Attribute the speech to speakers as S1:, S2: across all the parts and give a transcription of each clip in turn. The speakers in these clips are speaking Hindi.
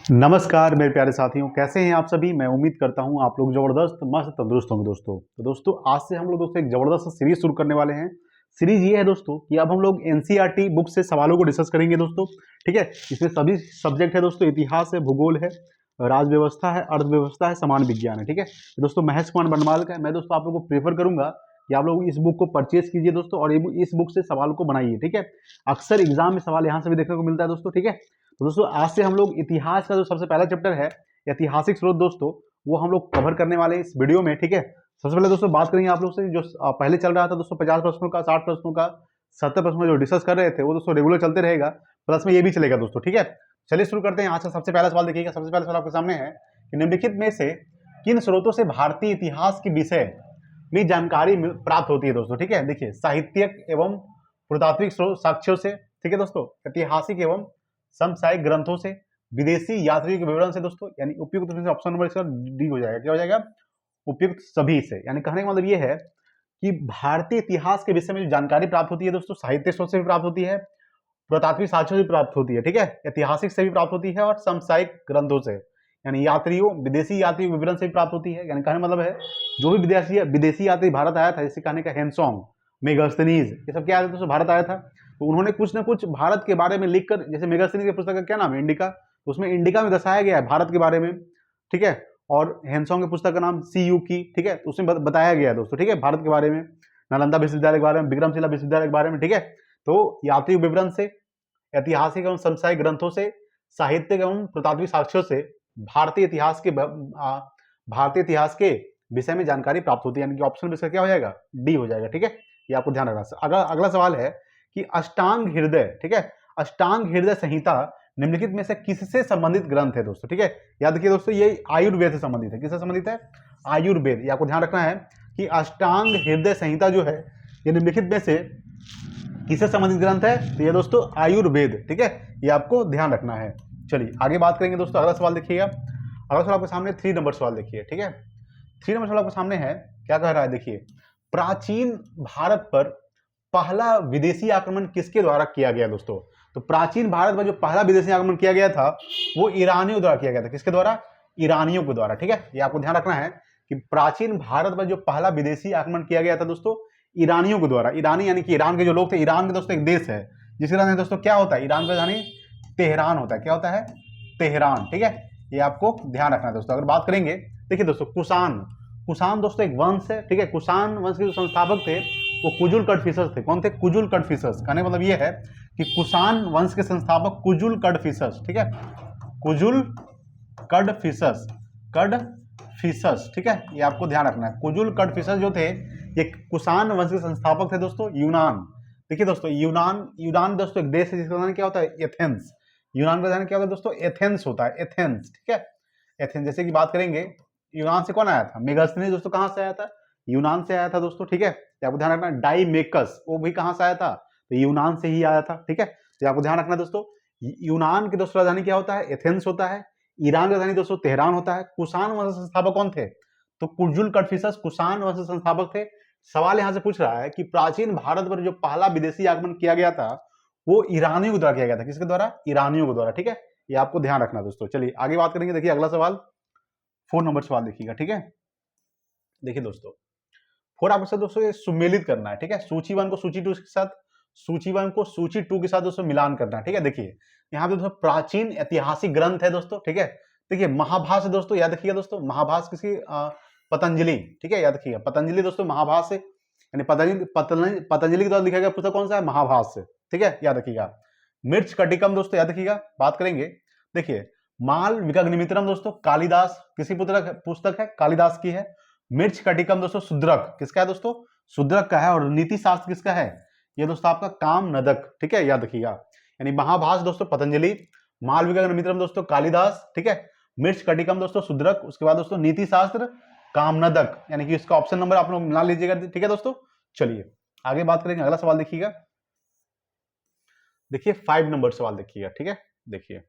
S1: नमस्कार मेरे प्यारे साथियों, कैसे हैं आप सभी। मैं उम्मीद करता हूं आप लोग जबरदस्त मस्त तंदुरुस्त होंगे दोस्तों। तो दोस्तों आज से हम लोग दोस्तों एक जबरदस्त सीरीज शुरू करने वाले हैं। सीरीज ये है दोस्तों कि अब हम लोग एनसीईआरटी बुक से सवालों को डिस्कस करेंगे दोस्तों। ठीक है, इसमें सभी सब्जेक्ट है दोस्तों, इतिहास है, भूगोल है, राज व्यवस्था है, अर्थव्यवस्था है, समान विज्ञान है। ठीक है, तो दोस्तों महेश कुमार बनमाल का है। मैं दोस्तों आप लोग को प्रेफर करूंगा कि आप लोग इस बुक को परचेज कीजिए दोस्तों और इस बुक से सवाल को बनाइए। ठीक है, अक्सर एग्जाम में सवाल यहाँ से भी देखने को मिलता है दोस्तों। ठीक है, तो दोस्तों आज से हम लोग इतिहास का जो सबसे पहला चैप्टर है ऐतिहासिक स्रोत दोस्तों, वो हम लोग कवर करने वाले हैं इस वीडियो में। ठीक है, सबसे पहले दोस्तों बात करेंगे आप लोग से जो पहले चल रहा था दोस्तों 50 प्रश्नों का, 60 प्रश्नों का, 70 प्रश्नों जो डिस्कस कर रहे थे वो दोस्तों रेगुलर चलते रहेगा, प्लस में ये भी चलेगा दोस्तों। ठीक है, चलिए शुरू करते हैं। आज का सबसे पहला सवाल देखिएगा। सबसे पहला सवाल आपके सामने है कि निम्नलिखित में से किन स्रोतों से भारतीय इतिहास के विषय में जानकारी प्राप्त होती है दोस्तों। ठीक है, देखिए साहित्यिक एवं पुरातात्विक साक्ष्यों से, ठीक है दोस्तों, ऐतिहासिक एवं समसामयिक ग्रंथों से, विदेशी यात्रियों के विवरण से दोस्तों, यानी उपयुक्त ऑप्शन नंबर इसका डी हो जाएगा। क्या हो जाएगा? उपयुक्त सभी से। यानी कहने का मतलब ये है कि भारतीय इतिहास के विषय में जो जानकारी प्राप्त होती है दोस्तों, साहित्य स्रोत से भी प्राप्त होती है, पुरातात्विक साक्ष्यों से प्राप्त होती है, ठीक है, ऐतिहासिक से भी प्राप्त होती है और समसामयिक ग्रंथों से, यानी यात्रियों, विदेशी यात्रियों विवरण से भी प्राप्त होती है। यानी कहने मतलब है जो भी विदेशी यात्री भारत आया था, जैसे कहने का हेनसोंग, मेगास्थनीज, ये सब क्या आया था दोस्तों, भारत आया था, तो उन्होंने कुछ ना कुछ भारत के बारे में लिखकर, जैसे मेगास्थनीज की पुस्तक का क्या नाम है, इंडिका, तो उसमें इंडिका में दर्शाया गया है भारत के बारे में। ठीक है, और हेनसोंग की पुस्तक का नाम सी यू की, ठीक है, तो उसमें बताया गया है दोस्तों, ठीक है, भारत के बारे में, नालंदा विश्वविद्यालय के बारे में, विक्रमशिला विश्वविद्यालय के बारे में। ठीक है, तो यात्री विवरण से, ऐतिहासिक एवं समसामयिक ग्रंथों से, साहित्यिक एवं पुरातात्विक साक्ष्यों से भारतीय इतिहास के विषय में जानकारी प्राप्त होती है। यानी कि ऑप्शन इसका क्या हो जाएगा? डी हो जाएगा। ठीक है, ये आपको ध्यान रखना। अगला सवाल है कि अष्टांग हृदय, ठीक है, अष्टांग हृदय संहिता निम्नलिखित में से किससे संबंधित ग्रंथ है दोस्तों। ठीक है, याद रखिए दोस्तों, ये आयुर्वेद से संबंधित है। किससे संबंधित है? आयुर्वेद। ये आपको ध्यान रखना है कि अष्टांग हृदय संहिता जो है ये निम्नलिखित में से किससे संबंधित ग्रंथ है? तो ये दोस्तों आयुर्वेद। ठीक है, ये आपको ध्यान रखना है। चलिए आगे बात करेंगे दोस्तों। अगला सवाल देखिएगा। अगला सवाल आपके सामने 3 नंबर सवाल देखिए। ठीक है, 3 नंबर सवाल आपके सामने है, क्या कह रहा है देखिए, प्राचीन भारत पर पहला विदेशी आक्रमण किसके द्वारा किया गया दोस्तों। तो प्राचीन भारत पर जो पहला विदेशी आक्रमण किया गया था वो ईरानियों द्वारा किया गया था। किसके द्वारा? ईरानियों के द्वारा। ठीक है, ये आपको ध्यान रखना है कि प्राचीन भारत पर जो पहला विदेशी आक्रमण किया गया था दोस्तों, ईरानियों के द्वारा। ईरानी यानी कि ईरान के जो लोग थे, ईरान के दोस्तों एक देश है जिसके राजधानी दोस्तों क्या होता है? ईरान का राजधानी तेहरान होता है। क्या होता है? तेहरान। ठीक है, ये आपको ध्यान रखना है दोस्तों। अगर बात करेंगे, देखिए दोस्तों, कुषाण दोस्तों एक वंश है। ठीक है, कुषाण वंश के जो संस्थापक थे वो कुजुल कडफिसस थे। कौन थे? कुजुल कडफिसस। कहने का मतलब ये है कि कुषाण वंश के संस्थापक कुजुल कडफिसस। ठीक है, कुजुल कडफिसस, ठीक है, ये आपको ध्यान रखना है। कुजुल कडफिसस जो थे ये कुषाण वंश के संस्थापक थे दोस्तों। यूनान, देखिए दोस्तों, यूनान दोस्तों एक देश है जिसका नाम क्या होता है? एथेंस। यूनान का नाम क्या होता है दोस्तों? एथेंस होता है, एथेंस। ठीक है, एथेंस। जैसे कि बात करेंगे, यूनान से कौन आया था? मेगास्थनीज दोस्तों कहां से आया था? यूनान से आया था दोस्तों। ठीक है, आपको ध्यान रखना। डाइमेकस वो भी कहां से आया था? तो यूनान से ही आया था। ठीक है, तो आपको ध्यान रखना दोस्तों। यूनान की दोस्तों राजधानी क्या होता है? एथेंस होता है। ईरान की राजधानी दोस्तों तेहरान होता है। कुषाण वंश संस्थापक कौन थे? तो कुजुल कडफिसस कुषाण वंश संस्थापक थे। सवाल यहां से पूछ रहा है कि प्राचीन भारत पर जो पहला विदेशी आगमन किया गया था वो ईरानियों के द्वारा किया गया था। किसके द्वारा? ईरानियों के द्वारा। ठीक है, ये आपको ध्यान रखना दोस्तों। चलिए आगे बात करेंगे। देखिए अगला सवाल 4 नंबर सवाल देखिएगा। ठीक है, देखिए दोस्तों, 4 आपके साथ दोस्तों ये सुमेलित करना है। ठीक है, सूची 1 को सूची 2 के साथ, सूची 1 को सूची 2 के साथ दोस्तों मिलान करना है। ठीक है, देखिए यहाँ पे दोस्तों प्राचीन ऐतिहासिक ग्रंथ है दोस्तों। ठीक है, देखिए महाभाष्य है दोस्तों, याद रखिएगा दोस्तों, महाभाष्य किसी पतंजलि। ठीक है, याद रखिएगा पतंजलि दोस्तों, महाभाष्य यानी पतंजलि के द्वारा लिखा गया पुस्तक कौन सा है? महाभाष्य। ठीक है, याद रखिएगा। मृच्छ कटिकम दोस्तों, याद रखिएगा। बात करेंगे, देखिए माल विकाग्निमित्रम दोस्तों कालिदास किसी पुस्तक है? कालिदास की है। मृच्छ कटिकम दोस्तों शुद्रक किसका है दोस्तों? शुद्रक का है। और नीति शास्त्र किसका है? ये दोस्तों आपका कामनदक। ठीक है, याद रखिएगा। यानी महाभाष्य दोस्तों पतंजलि, मालविका मित्रम दोस्तों कालिदास, ठीक है, मृच्छ कटिकम दोस्तों शुद्रक, उसके बाद दोस्तों नीति शास्त्र कामनदक, यानी कि इसका ऑप्शन नंबर आप लोग मिला लीजिएगा। ठीक है दोस्तों, चलिए आगे बात करेंगे। अगला सवाल देखिएगा, देखिए 5 नंबर सवाल देखिएगा। ठीक है, देखिए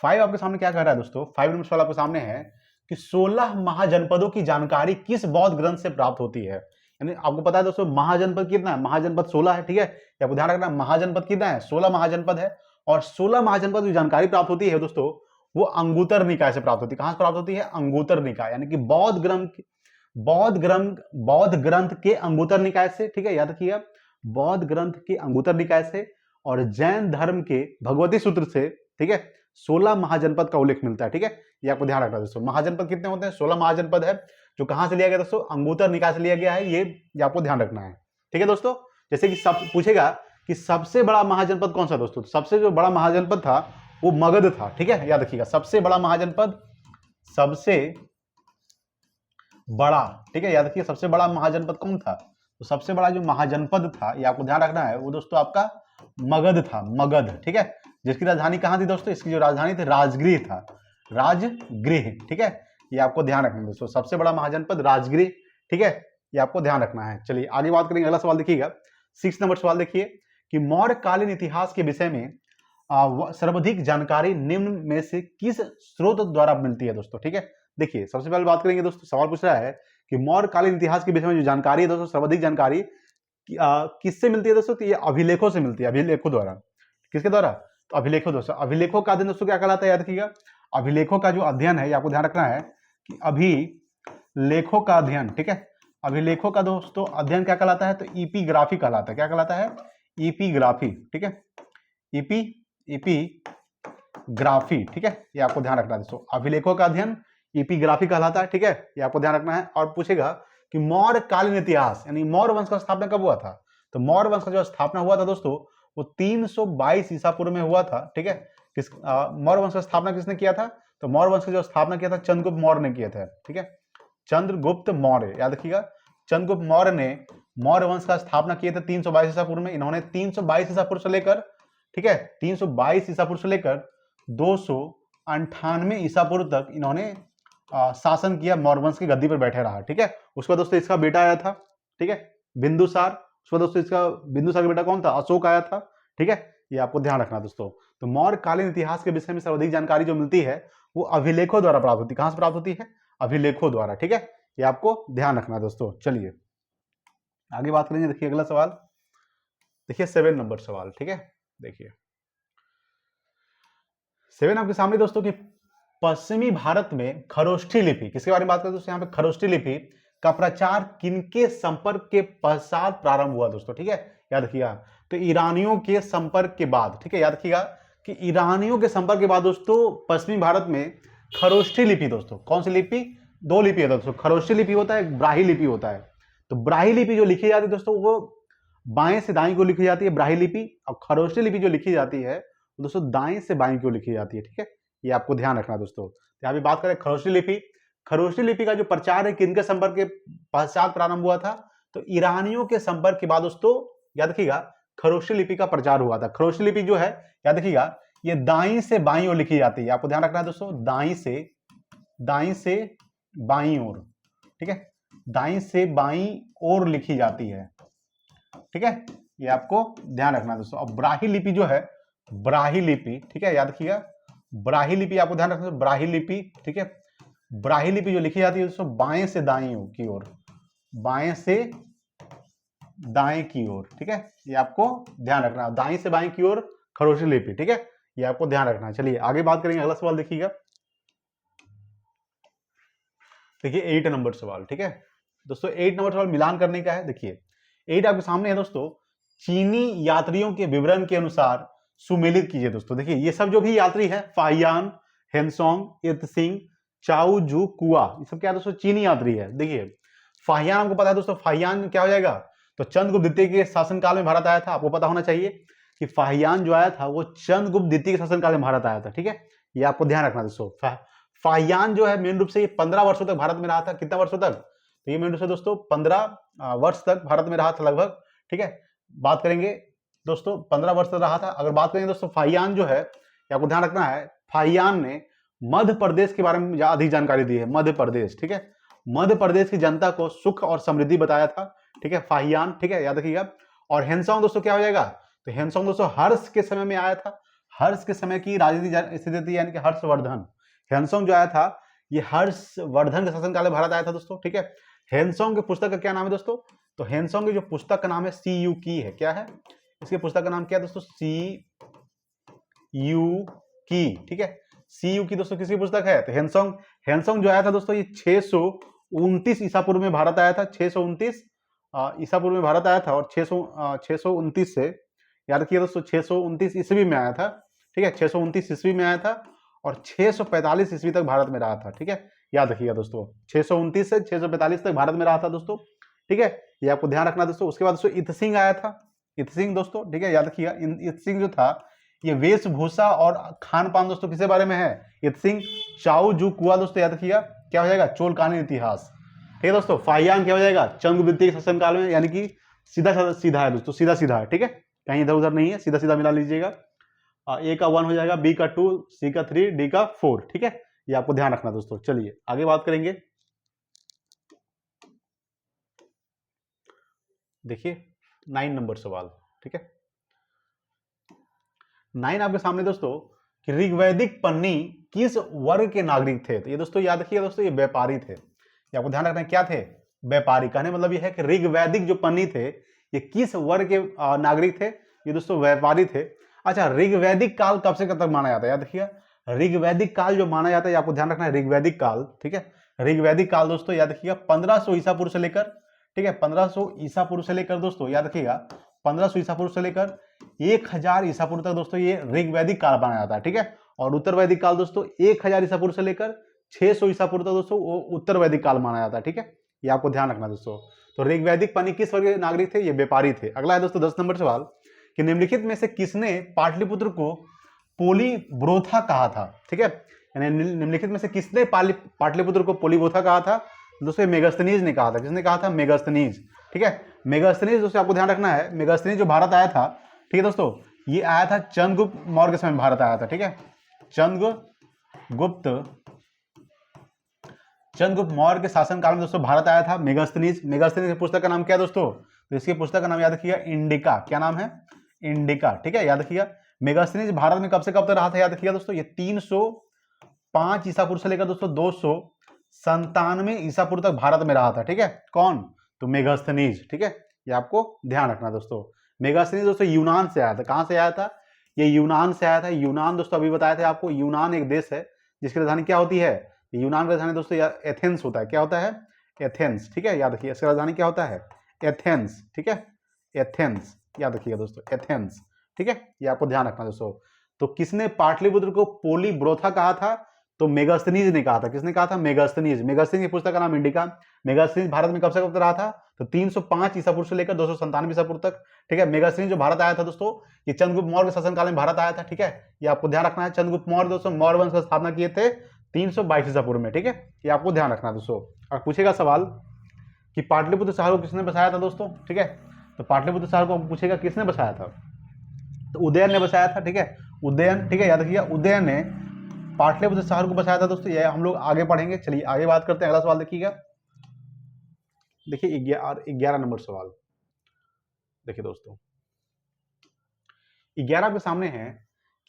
S1: 5 आपके सामने क्या कह रहा है दोस्तों? 5 नंबर सवाल आपके सामने है कि 16 महाजनपदों की जानकारी किस बौद्ध ग्रंथ से प्राप्त होती है? यानी आपको पता है दोस्तों महाजनपद कितना है? महाजनपद 16 है। ठीक है, आपको ध्यान रखना, महाजनपद कितना है? 16 महाजनपद है। और 16 महाजनपद की जानकारी प्राप्त होती है दोस्तों वो अंगुतर निकाय से प्राप्त होती है। कहां से प्राप्त होती है? अंगुतर निकाय, यानी कि बौद्ध ग्रंथ के अंगुतर निकाय से, ठीक है, याद रखिएगा, बौद्ध ग्रंथ के अंगुतर निकाय से और जैन धर्म के भगवती सूत्र से, ठीक है, 16 महाजनपद का उल्लेख मिलता है, ठीक है, ये आपको ध्यान रखना दोस्तों। महाजनपद कितने होते हैं? 16 महाजनपद है, जो कहां से लिया गया दोस्तों? अंगुतर निकाय से लिया गया है, ये आपको ध्यान रखना है, ठीक है दोस्तों। जैसे कि सब पूछेगा कि सबसे बड़ा महाजनपद कौन सा दोस्तों, सबसे जो बड़ा महाजनपद था वो मगध था, ठीक है, याद रखिएगा, सबसे बड़ा महाजनपद, सबसे बड़ा, ठीक है, याद रखिए, सबसे बड़ा महाजनपद कौन था? तो सबसे बड़ा जो महाजनपद था, ये आपको ध्यान रखना है, वो दोस्तों आपका मगध था, मगध, ठीक है, जिसकी राजधानी कहां थी दोस्तों? इसकी जो राजधानी थी राजगृह था, राजगृह, ठीक है, ये आपको ध्यान रखना है दोस्तों, सबसे बड़ा महाजनपद राजगृह, ठीक है, ये आपको ध्यान रखना है। चलिए आगे बात करेंगे, अगला सवाल देखिएगा, 6 नंबर सवाल देखिए कि मौर्यकालीन इतिहास के विषय में सर्वाधिक जानकारी निम्न में से किस स्रोत द्वारा मिलती है दोस्तों, ठीक है। देखिए सबसे पहले बात करेंगे दोस्तों, सवाल पूछ रहा है कि मौर्यकालीन इतिहास के विषय में जो जानकारी है दोस्तों, सर्वाधिक जानकारी किससे मिलती है दोस्तों? तो ये अभिलेखों से मिलती है, अभिलेखों द्वारा। किसके द्वारा? तो अभिलेखों दोस्तों। अभिलेखों का अध्ययन दोस्तों क्या कहलाता है? याद रखिएगा, अभिलेखों का जो अध्ययन है, ये आपको ध्यान रखना है कि अभिलेखों का अध्ययन, ठीक है, अभिलेखों का दोस्तों अध्ययन क्या कहलाता है? तो इपिग्राफी कहलाता है। क्या कहलाता है? इपिग्राफी, ठीक है, इपिग्राफी, ठीक है, ये आपको ध्यान रखना है दोस्तों। अभिलेखों का अध्ययन इपिग्राफी कहलाता है, ठीक है, ये आपको ध्यान रखना है। और पूछेगा कि मौर्यकालीन इतिहास, यानी मौर्य वंश का स्थापना कब हुआ था? तो मौर्य वंश का जो स्थापना हुआ था दोस्तों, वो 322 ईसा पूर्व में हुआ था, ठीक है। मौर्य वंश का स्थापना किसने किया था? तो मौर्य वंश का जो स्थापना किया था चंद्रगुप्त मौर्य ने किया था, ठीक है, चंद्रगुप्त मौर्य, याद रखिएगा, चंद्रगुप्त मौर्य ने मौर्य वंश का स्थापना किया था 322 ईसा पूर्व में। इन्होंने 322 ईसा पूर्व से लेकर, ठीक है, 322 ईसा पूर्व से लेकर 298 ईसा पूर्व तक इन्होंने शासन किया, मौर्य वंश की गद्दी पर बैठे रहा, ठीक है। उसके बाद दोस्तों इसका बेटा आया था, ठीक है, बिंदुसार। उसके बाद दोस्तों इसका बिंदुसार का बेटा कौन था? अशोक आया था, ठीक है, ये आपको ध्यान रखना दोस्तों। तो मौर्यकालीन इतिहास के विषय में सर्वाधिक जानकारी जो मिलती है वो अभिलेखों द्वारा प्राप्त होती है। कहां से प्राप्त होती है? अभिलेखों द्वारा, ठीक है, ये आपको ध्यान रखना दोस्तों। चलिए आगे बात करेंगे, देखिए अगला सवाल, देखिए 7 नंबर सवाल, ठीक है, देखिए 7 आपके सामने दोस्तों की पश्चिमी भारत में खरोष्ठी लिपि, किसके बारे में बात करें दोस्तों? यहाँ पे खरोष्ठी लिपि का प्रचार किनके संपर्क के पश्चात प्रारंभ हुआ दोस्तों, ठीक है, याद रखिएगा। तो ईरानियों के संपर्क के बाद, ठीक है, याद रखिएगा कि ईरानियों के संपर्क के बाद दोस्तों पश्चिमी भारत में खरोष्ठी लिपि दोस्तों, कौन सी लिपि? 2 लिपि है दोस्तों, खरोष्ठी लिपि होता है, ब्राही लिपि होता है। तो ब्राही लिपि जो लिखी जाती है दोस्तों, वो बाएं से दाएं को लिखी जाती है, ब्राही लिपि। और खरोष्ठी लिपि जो लिखी जाती है दोस्तों दाएं से बाएं को लिखी जाती है, ठीक है, ये आपको ध्यान रखना दोस्तों। यहाँ पे बात करें खरोष्ठी लिपि, खरोष्ठी लिपि का जो प्रचार है किनके संपर्क के पश्चात प्रारंभ हुआ था? तो ईरानियों के संपर्क के बाद दोस्तों, याद रखिएगा, खरोष्ठी लिपि का प्रचार हुआ था। खरोष्ठी लिपि जो है, याद रखिएगा, ये दाईं से बाईं ओर लिखी जाती है, आपको ध्यान रखना है दोस्तों, दाईं से बाईं ओर, ठीक है, दाईं से बाईं ओर लिखी जाती है, ठीक है, ये आपको ध्यान रखना है दोस्तों। अब ब्राही लिपि जो है, ब्राही लिपि, ठीक है, याद रखिएगा, ब्राही लिपि आपको ध्यान रखना है, ब्राही लिपि, ठीक है, ब्राही लिपि जो लिखी जाती है दोस्तों बाएं से दाएं की ओर, बाएं से दाएं की ओर, ठीक है, ये आपको ध्यान रखना है, दाएं से बाएं की ओर खरोष्ठी लिपि, ठीक है, ये आपको ध्यान रखना है। चलिए आगे बात करेंगे, अगला सवाल देखिएगा, देखिए 8 नंबर सवाल, ठीक है दोस्तों, 8 नंबर सवाल मिलान करने का है। देखिए 8 आपके सामने है दोस्तों, चीनी यात्रियों के विवरण के अनुसार सुमेलित कीजिए दोस्तों। देखिए ये सब जो भी यात्री है, फाहियान, हेनसोंग, इर्तसिंग, चाउ जू कुआ, ये सब क्या है दोस्तों? चीनी यात्री है। देखिए फाहियान आपको पता है दोस्तों, फाहियान क्या हो जाएगा? तो चंद्रगुप्त द्वितीय के शासनकाल में भारत आया था, आपको पता होना चाहिए कि फाहियान जो आया था वो चंद्रगुप्त द्वितीय के शासनकाल में भारत आया था, ठीक है, ये आपको ध्यान रखना दोस्तों। फाहियान जो है मेन रूप से ये 15 वर्षों तक भारत में रहा था। कितना वर्षों तक? तो ये मेन रूप से दोस्तों 15 वर्ष तक भारत में रहा था लगभग, ठीक है। बात करेंगे दोस्तों 15 वर्ष तक रहा था। अगर बात करेंगे दोस्तों फाहियान जो है, आपको ध्यान रखना है, फाहियान ने मध्य प्रदेश के बारे में अधिक जानकारी दी है, मध्य प्रदेश, ठीक है, मध्य प्रदेश की जनता को सुख और समृद्धि बताया था, ठीक है, फाहियान, ठीक है, याद रखिएगा। और हेनसोंग दोस्तों क्या हो जाएगा? तो हेनसोंग दोस्तों हर्ष के समय में आया था, हर्ष के समय की राजनीतिक स्थिति थी, यानी कि हर्षवर्धन। हेनसोंग जो आया था ये हर्षवर्धन के शासनकाल में भारत आया था दोस्तों, ठीक है। हेनसोंग की पुस्तक का क्या नाम है दोस्तों? तो हेनसोंग की जो पुस्तक का नाम है सी यू की है। क्या है इसके पुस्तक का नाम? क्या है दोस्तों? सी यू की, ठीक है, CU की दोस्तों किसकी पुस्तक है? तो हेनसोंग, हेनसोंग जो आया था दोस्तों ये 629 ईसा पूर्व में भारत आया था, 629 ईसा पूर्व में भारत आया था, और 629 से याद रखिए दोस्तों 629 ईस्वी में आया था, ठीक है, 629 ईस्वी में आया था और 645 ईस्वी तक भारत में रहा था, ठीक है, याद रखिएगा दोस्तों 629 से 645 तक भारत में रहा था दोस्तों, ठीक है, ये आपको ध्यान रखना दोस्तों। उसके बाद दोस्तों इतसिंह आया था, इतसिंह दोस्तों, ठीक है, याद रखिएगा इतसिंह जो था ये वेशभूषा और खान पान दोस्तों किसके बारे में है? इतसिंह चाउ जू कुआ दोस्तों, याद रखिएगा क्या हो जाएगा? चोलकालीन इतिहास, ठीक है दोस्तों। फाहियान क्या हो जाएगा? चंद्रगुप्त शासनकाल में, यानी कि सीधा सीधा है दोस्तों, सीधा सीधा है, ठीक है, कहीं इधर उधर नहीं है, सीधा सीधा मिला लीजिएगा। ए का 1 हो जाएगा, बी का 2, सी का 3, डी का 4, ठीक है, ये आपको ध्यान रखना दोस्तों। चलिए आगे बात करेंगे। देखिए 9 नंबर सवाल, ठीक है, 9 आपके सामने दोस्तों कि ऋग्वैदिक पन्नी किस वर्ग के नागरिक थे? तो ये दोस्तों याद रखिए दोस्तों ये व्यापारी थे, ये आपको ध्यान रखना है, क्या थे? व्यापारी। कहने मतलब ये है कि ऋग्वैदिक जो पन्नी थे ये किस वर्ग के नागरिक थे? ये दोस्तों व्यापारी थे। अच्छा, ऋग्वैदिक काल कब से कब तक माना जाता है? याद रखिए ऋग्वैदिक काल जो माना जाता है, आपको ध्यान रखना है, ऋग्वैदिक काल, ठीक है, ऋग्वैदिक काल दोस्तों याद रखिएगा 1500 ईसा पूर्व से लेकर, ठीक है, 1500 ईसा पूर्व से लेकर दोस्तों याद रखिएगा 1500 ईसा पूर्व से लेकर 1000 ईसा पूर्व तक दोस्तों ये ऋग्वैदिक काल माना जाता है, ठीक है। और उत्तर वैदिक काल दोस्तों 1000 ईसा पूर्व से लेकर 600 ईसा पूर्व तक दोस्तों वो उत्तर वैदिक काल माना जाता है, ठीक है, ये आपको ध्यान रखना दोस्तों। तो ऋग्वैदिक पन्नी किस वर्ग के नागरिक थे? ये व्यापारी थे। अगला है दोस्तों 10 नंबर सवाल कि निम्नलिखित में से किसने पाटलिपुत्र को पोलीब्रोथा कहा था? ठीक है, यानी निम्नलिखित में से किसने पाटलिपुत्र को पोलीब्रोथा कहा था? दोस्तों मेगास्थनीज ने कहा था। किसने कहा था? मेगास्थनीज, ठीक है, मेगास्थनीज दोस्तों आपको ध्यान रखना है, मेगास्थनीज जो भारत आया था, ठीक है दोस्तों, ये आया था चंद्रगुप्त मौर्य के समय में भारत आया था, ठीक है, चंद्रगुप्त मौर्य के शासनकाल में दोस्तों भारत आया था मेगास्थनीज। मेगास्थनीज की पुस्तक का नाम क्या है दोस्तों? तो इसकी पुस्तक का नाम याद रखिएगा इंडिका। क्या नाम है? इंडिका, ठीक है, याद रखिएगा। मेगास्थनीज भारत में कब से कब तक रहा था? याद रखिएगा दोस्तों ये 305 ईसा पूर्व से लेकर दोस्तों 297 ईसा पूर्व तक भारत में रहा था, ठीक है। कौन? तो मेगास्थनीज, ठीक है, ये आपको ध्यान रखना दोस्तों। मेगास्थनीज दोस्तों यूनान से आया था। कहां से आया था? ये यूनान से आया था। यूनान दोस्तों अभी बताया था आपको, यूनान एक देश है जिसकी राजधानी क्या होती है? यूनान का राजधानी दोस्तों एथेंस होता है। क्या होता है? एथेंस, ठीक है, याद रखिए। इसका राजधानी क्या होता है? एथेंस, ठीक है, एथेंस, याद रखिएगा दोस्तों, एथेंस, ठीक है, ये आपको ध्यान रखना दोस्तों। तो किसने पाटलिपुत्र को पोलीब्रोथा कहा था? तो मेगास्थनीज ने कहा था। किसने कहा था? मेगास्थनीज। मेगास्थनीज की पुस्तक का नाम इंडिका। मेगास्थनीज भारत में कब से कब तक रहा था? तो 305 ईसा पूर्व से लेकर 297 ईसा पूर्व तक, ठीक है। मेगास्थनीज जो भारत आया था दोस्तों, ये चंद्रगुप्त मौर्य के शासनकाल में भारत आया था, ठीक है, ये आपको ध्यान रखना है। चंद्रगुप्त मौर्य दोस्तों मौर्य वंश की स्थापना किए थे 322 ईसा पूर्व में, ठीक है, ये आपको ध्यान रखना है दोस्तों। और पूछेगा सवाल कि पाटलिपुत्र शहर को किसने बसाया था दोस्तों, ठीक है, तो पाटलिपुत्र शहर को पूछेगा किसने बसाया था? तो उदयन ने बसाया था, ठीक है, उदयन, ठीक है, याद रखिएगा उदयन ने पाटलिपुत्र शहर को बसाया था दोस्तों। ये हम लोग आगे पढ़ेंगे। चलिए आगे बात करते हैं। अगला सवाल देखिएगा, देखिए 11 नंबर सवाल। देखिए दोस्तों 11 के सामने है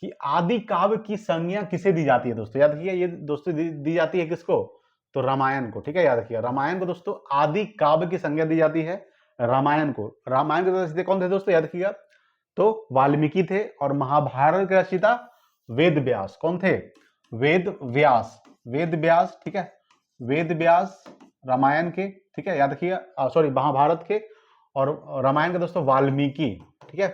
S1: कि आदि काव्य की संज्ञा किसे दी जाती है दोस्तों? याद रखिए ये दोस्तों दी जाती है किसको? तो रामायण को, ठीक है, याद रखिएगा रामायण को दोस्तों आदि काव्य की संज्ञा दी जाती है रामायण को। रामायण के रचयिता कौन थे दोस्तों? याद रखिएगा तो वाल्मीकि थे। और महाभारत के रचयिता वेद व्यास। कौन थे? वेद व्यास, वेद व्यास, ठीक है, वेद व्यास रामायण के, ठीक है, याद रखिएगा, सॉरी महाभारत के। और रामायण के दोस्तों वाल्मीकि, ठीक है,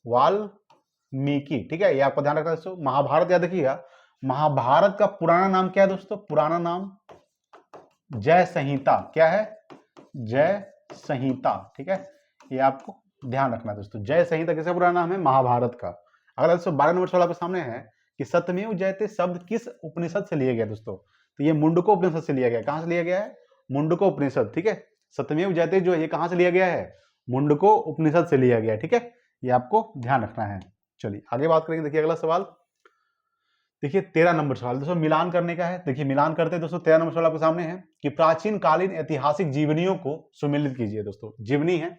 S1: वाल्मीकि, ठीक है, ये आपको ध्यान रखना है दोस्तों। महाभारत याद रखिएगा, महाभारत का पुराना नाम क्या है दोस्तों? पुराना नाम जय संहिता। क्या है? जय संहिता, ठीक है, ये आपको ध्यान रखना है दोस्तों। जय संहिता किसका पुराना नाम है? महाभारत का। अगला दोस्तों 12 नंबर सवाल आपके सामने है कि सत्यमेव जयते शब्द किस उपनिषद से लिया गया दोस्तों? तो ये मुंडको उपनिषद से लिया गया। कहां से लिया गया है? मुंडको उपनिषद, ठीक है, सत्यमेव जयते जो ये कहां से लिया गया है? मुंडको उपनिषद से लिया गया, ठीक है, ये आपको ध्यान रखना है। चलिए आगे बात करेंगे। देखिए अगला सवाल, देखिए 13 नंबर सवाल दोस्तों मिलान करने का है। देखिए मिलान करते हैं दोस्तों। 13 नंबर सवाल आपके सामने है कि प्राचीन कालीन ऐतिहासिक जीवनियों को सुमिलित कीजिए दोस्तों। जीवनी है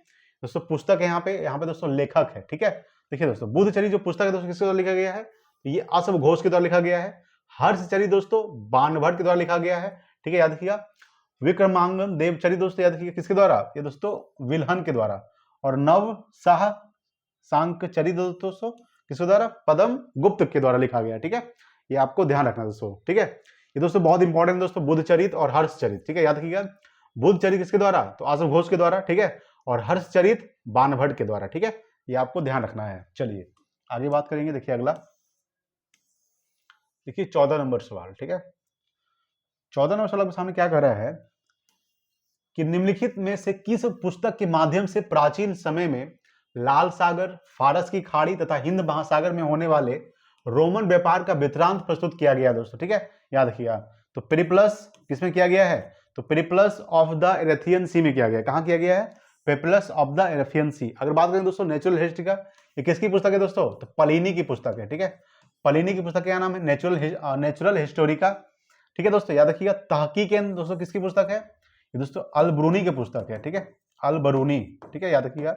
S1: दोस्तों, पुस्तक है यहाँ पे दोस्तों लेखक है, ठीक है। देखिए दोस्तों बुद्धचरित जो पुस्तक है दोस्तों किसके द्वारा लिखा गया है? ये अश्व घोष के द्वारा लिखा गया है। हर्षचरित दोस्तों बाणभट्ट के द्वारा लिखा गया है, ठीक है, याद रखिएगा। विक्रमांगद देवचरित दोस्तों याद रखिएगा किसके द्वारा? ये दोस्तों विल्हन के द्वारा। और नव शाह सांकचरित दोस्तों किसके द्वारा? पदम गुप्त के द्वारा लिखा गया, ठीक है, ये आपको ध्यान रखना दोस्तों, ठीक है। ये दोस्तों बहुत इंपॉर्टेंट दोस्तों, बुद्ध चरित और हर्ष चरित, ठीक है, याद रखिएगा। बुद्ध चरित किसके द्वारा, तो आशु घोष के द्वारा, ठीक है, और हर्ष चरित बाणभट्ट के द्वारा, ठीक है, ये आपको ध्यान रखना है। चलिए आगे बात करेंगे। देखिए अगला, देखिए 14 नंबर सवाल, ठीक है। 14 नंबर सवाल के सामने क्या कह रहा है कि निम्नलिखित में से किस पुस्तक के माध्यम से प्राचीन समय में लाल सागर, फारस की खाड़ी तथा हिंद महासागर में होने वाले रोमन व्यापार का वृत्तांत प्रस्तुत किया गया दोस्तों, ठीक है, याद रखिएगा। तो पेरिप्लस किसमें किया गया है, तो पेरिप्लस ऑफ द इरेथियन सी में किया गया। कहां किया गया है, पेरिप्लस ऑफ द इरेथियन सी। अगर बात करें दोस्तों नेचुरल हिस्ट्री का, ये किसकी पुस्तक है दोस्तों, तो प्लिनी की पुस्तक है, ठीक है। प्लिनी की पुस्तक क्या नाम है, नेचुरल हिस्टोरिका, ठीक है दोस्तों, याद रखिएगा। तहकीक दोस्तों किसकी पुस्तक है, ये दोस्तों अल-बरूनी की पुस्तक है, ठीक है, अल-बरूनी, ठीक है, याद रखिएगा।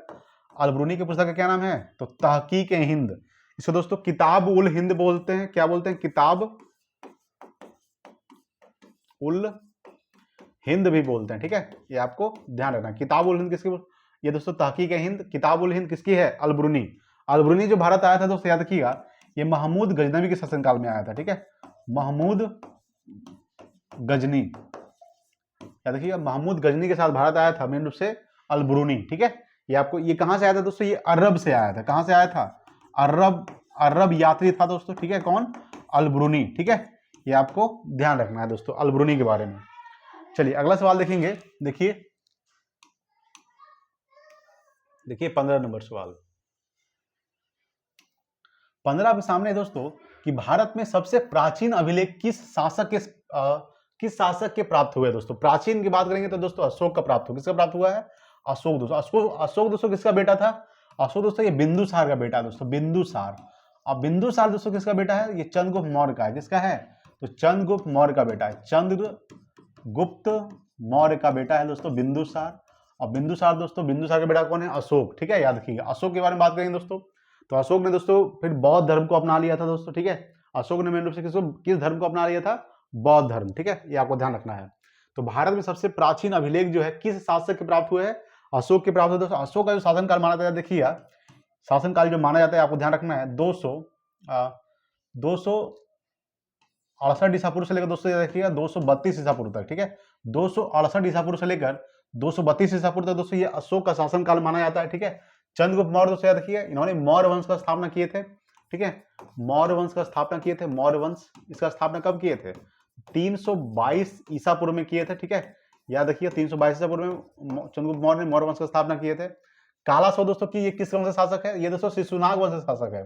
S1: अल-बरूनी की पुस्तक का क्या नाम है, तो तहकीक हिंद। इसको दोस्तों किताब उल हिंद बोलते हैं, क्या बोलते हैं, किताब उल हिंद भी बोलते हैं, ठीक है, ये आपको ध्यान रखना। किताब उल हिंद किसकी, ये दोस्तों तहकीक हिंद, किताब उल हिंद किसकी है, अल-बरूनी। अल-बरूनी जो भारत आया था दोस्तों, याद रखिएगा, ये महमूद गजनवी के शासनकाल में आया था, ठीक है, महमूद गजनी, याद रखिएगा, महमूद गजनी के साथ भारत आया था मेन रूप से अल-बरूनी, ठीक है। ये आपको, ये कहां से आया था दोस्तों, ये अरब से आया था। कहां से आया था, अरब यात्री था दोस्तों, ठीक है, कौन, अल-बरूनी, ठीक है, ये आपको ध्यान रखना है दोस्तों अल-बरूनी के बारे में। चलिए अगला सवाल देखेंगे। देखिए 15 नंबर सवाल। 15 के सामने दोस्तों कि भारत में सबसे प्राचीन अभिलेख किस शासक के प्राप्त हुए दोस्तों। प्राचीन की बात करेंगे तो दोस्तों अशोक का प्राप्त हुआ। किसका प्राप्त हुआ है, अशोक दोस्तों। अशोक दोस्तों किसका बेटा था, अशोक दोस्तों ये बिंदुसार का बेटा है दोस्तों, बिंदुसार। अब बिंदुसार दोस्तों किसका बेटा है, ये चंद्रगुप्त मौर्य का है। किसका है, तो चंद्रगुप्त मौर्य का बेटा है, चंद्रगुप्त मौर्य का बेटा है दोस्तों बिंदुसार। और बिंदुसार दोस्तों, बिंदुसार का बेटा कौन है, अशोक, ठीक है, याद रखिएगा। अशोक के बारे में बात करेंगे दोस्तों, तो अशोक ने दोस्तों फिर बौद्ध धर्म को अपना लिया था दोस्तों, ठीक है। अशोक ने मेन रूप से किस धर्म को अपना लिया था, बौद्ध धर्म, ठीक है, ये आपको ध्यान रखना है। तो भारत में सबसे प्राचीन अभिलेख जो है किस शासक के प्राप्त हुए हैं, अशोक के प्राप्त हुए दोस्तों। अशोक का जो शासनकाल माना जाता है, देखिए शासनकाल जो माना जाता है, आपको ध्यान रखना है 268 ईसा पूर्व से लेकर दोस्तों देखिएगा 232 ईसा पूर्व तक, ठीक है, 268 ईसा पूर्व से लेकर 232 ईसा पूर्व तक दोस्तों ये अशोक का शासनकाल माना जाता है, ठीक है। चंद्रगुप्त मौर्य दोस्तों याद रखिए, इन्होंने मौर्य वंश का स्थापना किए थे, ठीक है, मौर्य वंश का स्थापना किए थे। मौर्य वंश इसका स्थापना कब किए थे, 322 ईसा पूर्व में किए थे, ठीक है, याद रखिए 322 ईसा पूर्व में चंद्रगुप्त मौर्य ने मौर्य वंश का स्थापना किए थे। काला सौ दोस्तों की ये किस वंश का शासक है, ये दोस्तों शिशुनाग वंश का शासक है,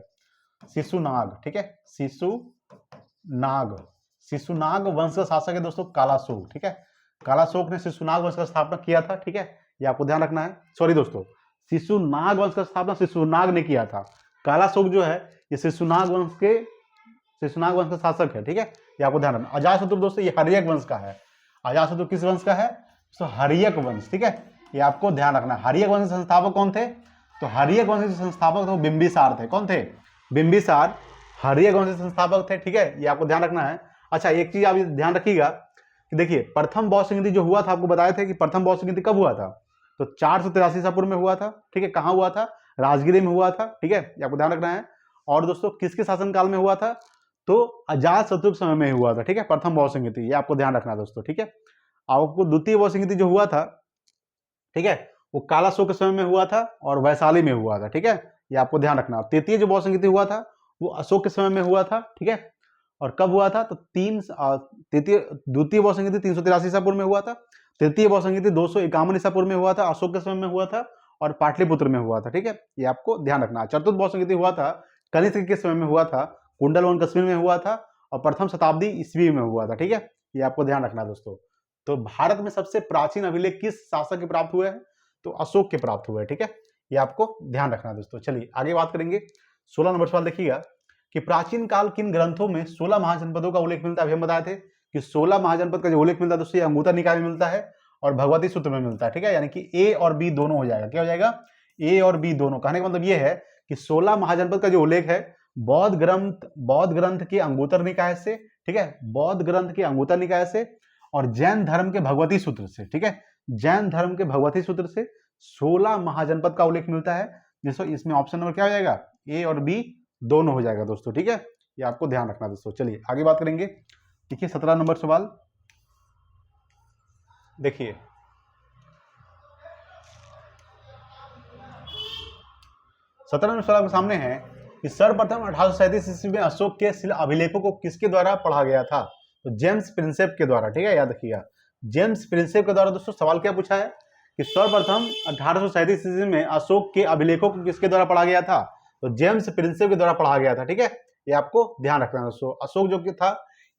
S1: शिशुनाग, ठीक है, शिशुनाग वंश का शासक है दोस्तों कालाशोक, ठीक है। कालाशोक ने शिशुनाग वंश का स्थापना किया था, ठीक है, ये आपको ध्यान रखना है। सॉरी दोस्तों, शिशुनाग वंश का स्थापना शिशुनाग ने किया था। कालाशोक जो है ये शिशुनाग वंश का शासक है, ठीक है, ये आपको ध्यान रखना। अजातशत्रु दोस्तों ये हर्यक वंश का है। अजातशत्रु किस वंश का है, तो हर्यक वंश, ठीक है, ये आपको ध्यान रखना। हर्यक वंश के संस्थापक कौन थे, तो हर्यक वंश के संस्थापक तो बिंबिसार थे। कौन थे, बिंबिसार हर्यक वंश के संस्थापक थे, ठीक है, ये आपको ध्यान रखना है। अच्छा एक चीज आप ध्यान रखिएगा कि देखिए प्रथम बौद्ध संगीति जो हुआ था, आपको बताए थे कि प्रथम बौद्ध संगीति कब हुआ था, तो 483 ईसा पूर्व में हुआ था, ठीक है। कहां हुआ था, राजगिरी में हुआ था, ठीक है, ये आपको ध्यान रखना है। और दोस्तों किसके शासनकाल में हुआ था, तो अजातशत्रु के समय में हुआ था, ठीक है, प्रथम बौद्ध संगीति, ये आपको ध्यान रखना है दोस्तों, ठीक है। आपको द्वितीय बौद्ध संगीति जो हुआ था, ठीक है, वो कालाशोक के समय में हुआ था और वैशाली में हुआ था, ठीक है, ये आपको ध्यान रखना। तृतीय जो बौद्ध संगीति हुआ था वो अशोक के समय में हुआ था, ठीक है, और कब हुआ था, तो द्वितीय बौद्ध संगीति 383 ईसा पूर्व में हुआ था। तृतीय बौद्ध संगीति 251 ईसा पूर्व में हुआ था, अशोक के समय में हुआ था और पाटलिपुत्र में हुआ था, ठीक है, ये आपको ध्यान रखना। चतुर्थ बौद्ध संगीति हुआ था कनिष्क के समय में हुआ था, कुंडलवन कश्मीर में हुआ था और प्रथम शताब्दी ईस्वी में हुआ था, ठीक है, ये आपको ध्यान रखना दोस्तों। तो भारत में सबसे प्राचीन अभिलेख किस शासक के प्राप्त हुए हैं, तो अशोक के प्राप्त हुए, ठीक है, ये आपको ध्यान रखना दोस्तों। चलिए आगे बात करेंगे। 16 नंबर सवाल देखिएगा कि प्राचीन काल किन ग्रंथों में 16 महाजनपदों का उल्लेख मिलता है। अभी हम बताए थे कि 16 महाजनपद का जो उल्लेख मिलता है दोस्तों ये अंगुत्तर निकाय में मिलता है और भगवती सूत्र में मिलता है, ठीक है, यानी कि ए और बी दोनों हो जाएगा। क्या हो जाएगा, ए और बी दोनों। कहने का मतलब ये है कि 16 महाजनपद का जो उल्लेख है बौद्ध ग्रंथ के अंगुत्तर निकाय से, ठीक है, बौद्ध ग्रंथ के अंगुत्तर निकाय से और जैन धर्म के भगवती सूत्र से, ठीक है, जैन धर्म के भगवती सूत्र से 16 महाजनपद का उल्लेख मिलता है। जिसको इसमें ऑप्शन नंबर क्या हो जाएगा, ए और बी दोनों हो जाएगा दोस्तों, ठीक है, ये आपको ध्यान रखना दोस्तों। चलिए आगे बात करेंगे। देखिए 17 नंबर सवाल देखिए, 17 नंबर सवाल के सामने है कि सर्वप्रथम 1837 ईस्वी में अशोक के शिला अभिलेखों को किसके द्वारा पढ़ा गया था? तो जेम्स प्रिंसेप के द्वारा, ठीक है, याद रखिएगा, जेम्स प्रिंसेप के द्वारा। दोस्तों सवाल क्या पूछा है कि सर्वप्रथम 1837 ईस्वी में अशोक के अभिलेखों को किसके द्वारा पढ़ा गया था? तो जेम्स प्रिंसेप के द्वारा पढ़ा गया था, ठीक है, ये आपको ध्यान रखना है दोस्तों। अशोक जो था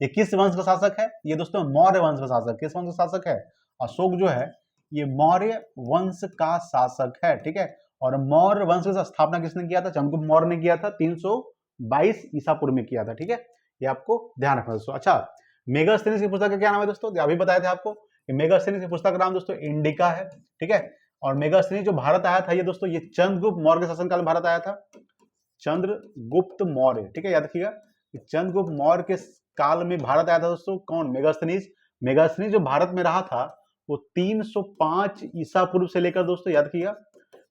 S1: ये किस वंश का शासक है? ये दोस्तों मौर्य वंश का शासक। किस वंश का शासक है? अशोक जो है ये मौर्य वंश का शासक है, ठीक है। और मौर्य वंश की स्थापना किसने किया था? चंद्रगुप्त मौर्य ने किया था, 322 ईसा पूर्व में किया था, ठीक है, ये आपको ध्यान रखना दोस्तों। अच्छा, मेगास्थनीज की पुस्तक का क्या नाम है दोस्तों? अभी बताया था आपको कि मेगास्थनीज की पुस्तक का नाम दोस्तों इंडिका है, ठीक है। और मेगास्थनीज जो भारत आया था ये दोस्तों ये चंद्रगुप्त मौर्य के शासनकाल में भारत आया था, चंद्रगुप्त मौर्य, ठीक है, याद रखिएगा चंद्रगुप्त मौर्य के काल में भारत आया था दोस्तों। कौन? मेगास्थनीज। मेगास्थनीज जो भारत में रहा था वो 305 ईसा पूर्व से लेकर दोस्तों, याद रखिएगा,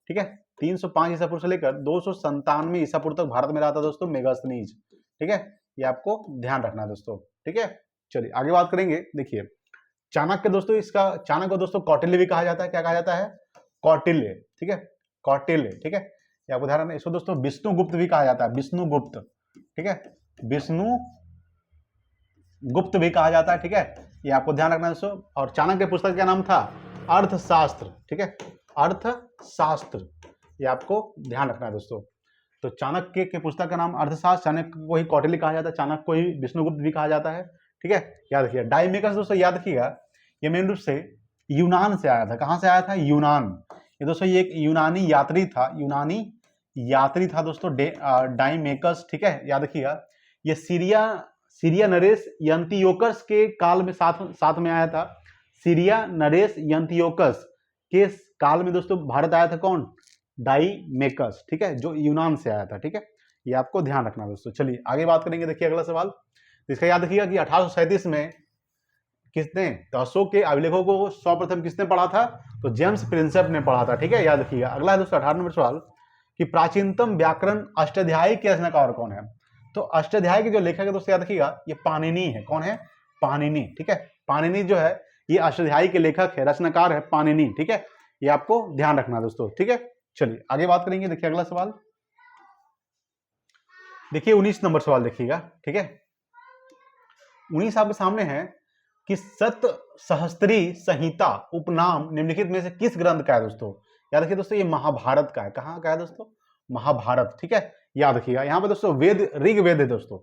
S1: ठीक है, 305 ईसा पूर्व से लेकर 297 ईसा पूर्व तक भारत में रहा था दोस्तों मेगास्थनीज, ठीक है, ये आपको ध्यान रखना है दोस्तों, ठीक है। चलिए आगे बात करेंगे। देखिए चाणक्य दोस्तों, इसका चाणक्य को दोस्तों कौटिल्य भी कहा जाता है। क्या कहा जाता है? कौटिल्य, ठीक है, कौटिल्य, ठीक है, ये आपको ध्यान रखना। इसको दोस्तों विष्णुगुप्त भी कहा जाता है, विष्णुगुप्त, ठीक है, विष्णुगुप्त भी कहा जाता है, ठीक है, ये आपको ध्यान रखना दोस्तों। और चाणक्य पुस्तक का नाम था अर्थशास्त्र, ठीक है, अर्थशास्त्र, ये आपको ध्यान रखना है दोस्तों। तो चाणक्य के पुस्तक का नाम अर्थशास्त्र, चाणक्य को ही कौटिल्य कहा जाता है, चाणक्य को ही विष्णुगुप्त भी कहा जाता है, ठीक है, याद रखिए। डाइमेकस दोस्तों याद रखिएगा ये मेन रूप से यूनान से आया था। कहां से आया था? यूनान। ये दोस्तों ये एक यूनानी यात्री था दोस्तों, डाइमेकस, ठीक है, याद रखिएगा। ये सीरिया नरेश यंतियोकस के काल में साथ में आया था। सीरिया नरेश यंतियोकस के काल में दोस्तों भारत आया था। कौन? डाइमेकस, ठीक है, जो यूनान से आया था, ठीक है, ये आपको ध्यान रखना दोस्तों। चलिए आगे बात करेंगे। देखिए अगला सवाल, इसका याद रखिएगा कि 1837 में किसने? तो अशोक के अभिलेखों को सर्वप्रथम किसने पढ़ा था? तो जेम्स प्रिंसेप ने पढ़ा था, ठीक है, याद रखिएगा। अगला है दोस्तों 18 नंबर सवाल कि प्राचीनतम व्याकरण अष्टाध्यायी के रचनाकार कौन है? तो अष्टाध्यायी के जो लेखक है दोस्तों याद रखिएगा ये पाणिनि है। कौन है? पाणिनि, ठीक है, पाणिनि जो है ये अष्टाध्यायी के लेखक है, रचनाकार है पाणिनि, ठीक है, ये आपको ध्यान रखना दोस्तों, ठीक है। चलिए आगे बात करेंगे। देखिए अगला सवाल, देखिए 19 नंबर सवाल देखिएगा, ठीक है, 19 आपके सामने है कि सत सहस्त्री संहिता उपनाम निम्नलिखित में से किस ग्रंथ का है दोस्तों? याद रखिए दोस्तों ये महाभारत का है। कहाँ का है दोस्तों? महाभारत, ठीक है, याद रखिएगा। यहाँ पे दोस्तों वेद ऋग्वेद है दोस्तों,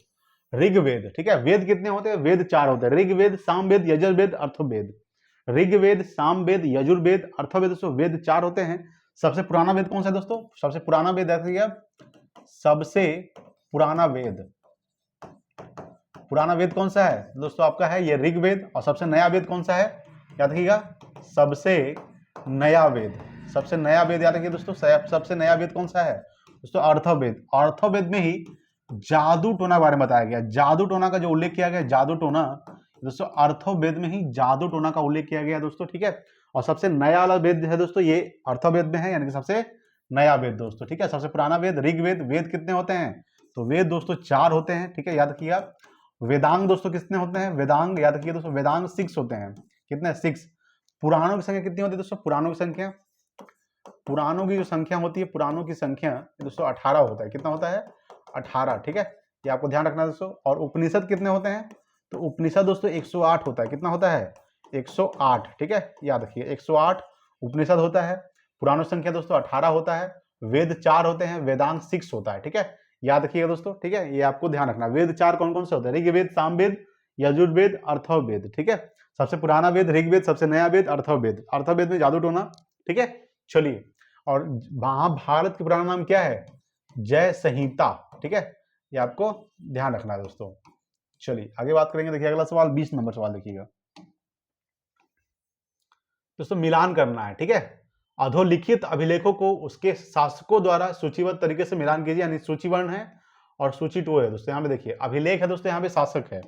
S1: ऋग्वेद, ठीक है। वेद कितने होते हैं? वेद 4 होते हैं, ऋग्वेद, सामवेद, यजुर्वेद, अर्थवेद। ऋग्वेद, सामवेद, यजुर्वेद, अर्थवेद, दोस्तों वेद 4 होते हैं। सबसे पुराना वेद कौन सा है दोस्तों? सबसे पुराना वेद है, सबसे पुराना वेद, पुराना वेद कौन सा है दोस्तों? आपका है ये ऋग्वेद। और सबसे नया वेद कौन सा है? याद रखिएगा सबसे नया वेद, सबसे नया वेद याद रखिए दोस्तों। सबसे नया वेद कौन सा है दोस्तों? अर्थवेद। अर्थवेद में ही जादू टोना के बारे में बताया गया। जादू टोना का जो उल्लेख किया गया, जादू टोना दोस्तों अर्थवेद में ही जादू टोना का उल्लेख किया गया दोस्तों, ठीक है। और सबसे नया वाला वेद है दोस्तों ये अर्थवेद में है, यानी कि सबसे नया वेद दोस्तों, ठीक है। सबसे पुराना वेद ऋग्वेद। वेद कितने होते हैं? तो वेद दोस्तों 4 होते हैं, ठीक है, याद रखिएगा। वेदांग दोस्तों कितने होते हैं? वेदांग याद रखिए दोस्तों, वेदांग 6 होते हैं। कितने? 6। पुराणों की संख्या कितनी होती है दोस्तों? पुराणों की संख्या, पुराणों की जो संख्या होती है, पुराणों की संख्या दोस्तों 18 होता है। कितना होता है? 18, ठीक है, ये आपको ध्यान रखना दोस्तों। और उपनिषद कितने होते हैं? तो उपनिषद दोस्तों 108 होता है। कितना होता है? 108, ठीक है, याद रखिए 108 उपनिषद होता है। पुराणों की संख्या दोस्तों 18 होता है। वेद 4 होते हैं, वेदांग 6 होता है, ठीक है, याद रखिएगा दोस्तों, ठीक है, ये आपको ध्यान रखना। वेद 4 कौन कौन से होते हैं? ऋग्वेद, सामवेद, यजुर्वेद, अर्थवेद, ठीक है। सबसे पुराना वेद ऋग्वेद, सबसे नया वेद अर्थवेद। अर्थवेद में जादू टोना, ठीक है। चलिए, और महाभारत के पुराना नाम क्या है? जय संहिता, ठीक है, ये आपको ध्यान रखना है दोस्तों। चलिए आगे बात करेंगे। देखिए अगला सवाल 20 नंबर सवाल देखिएगा दोस्तों, मिलान करना है, ठीक है। अधोलिखित अभिलेखों को उसके शासकों द्वारा सूचीबद्ध तरीके से मिलान कीजिए, यानी सूची 1 है और सूची 2 है दोस्तों। यहाँ पे देखिए अभिलेख है दोस्तों, यहाँ पे शासक है।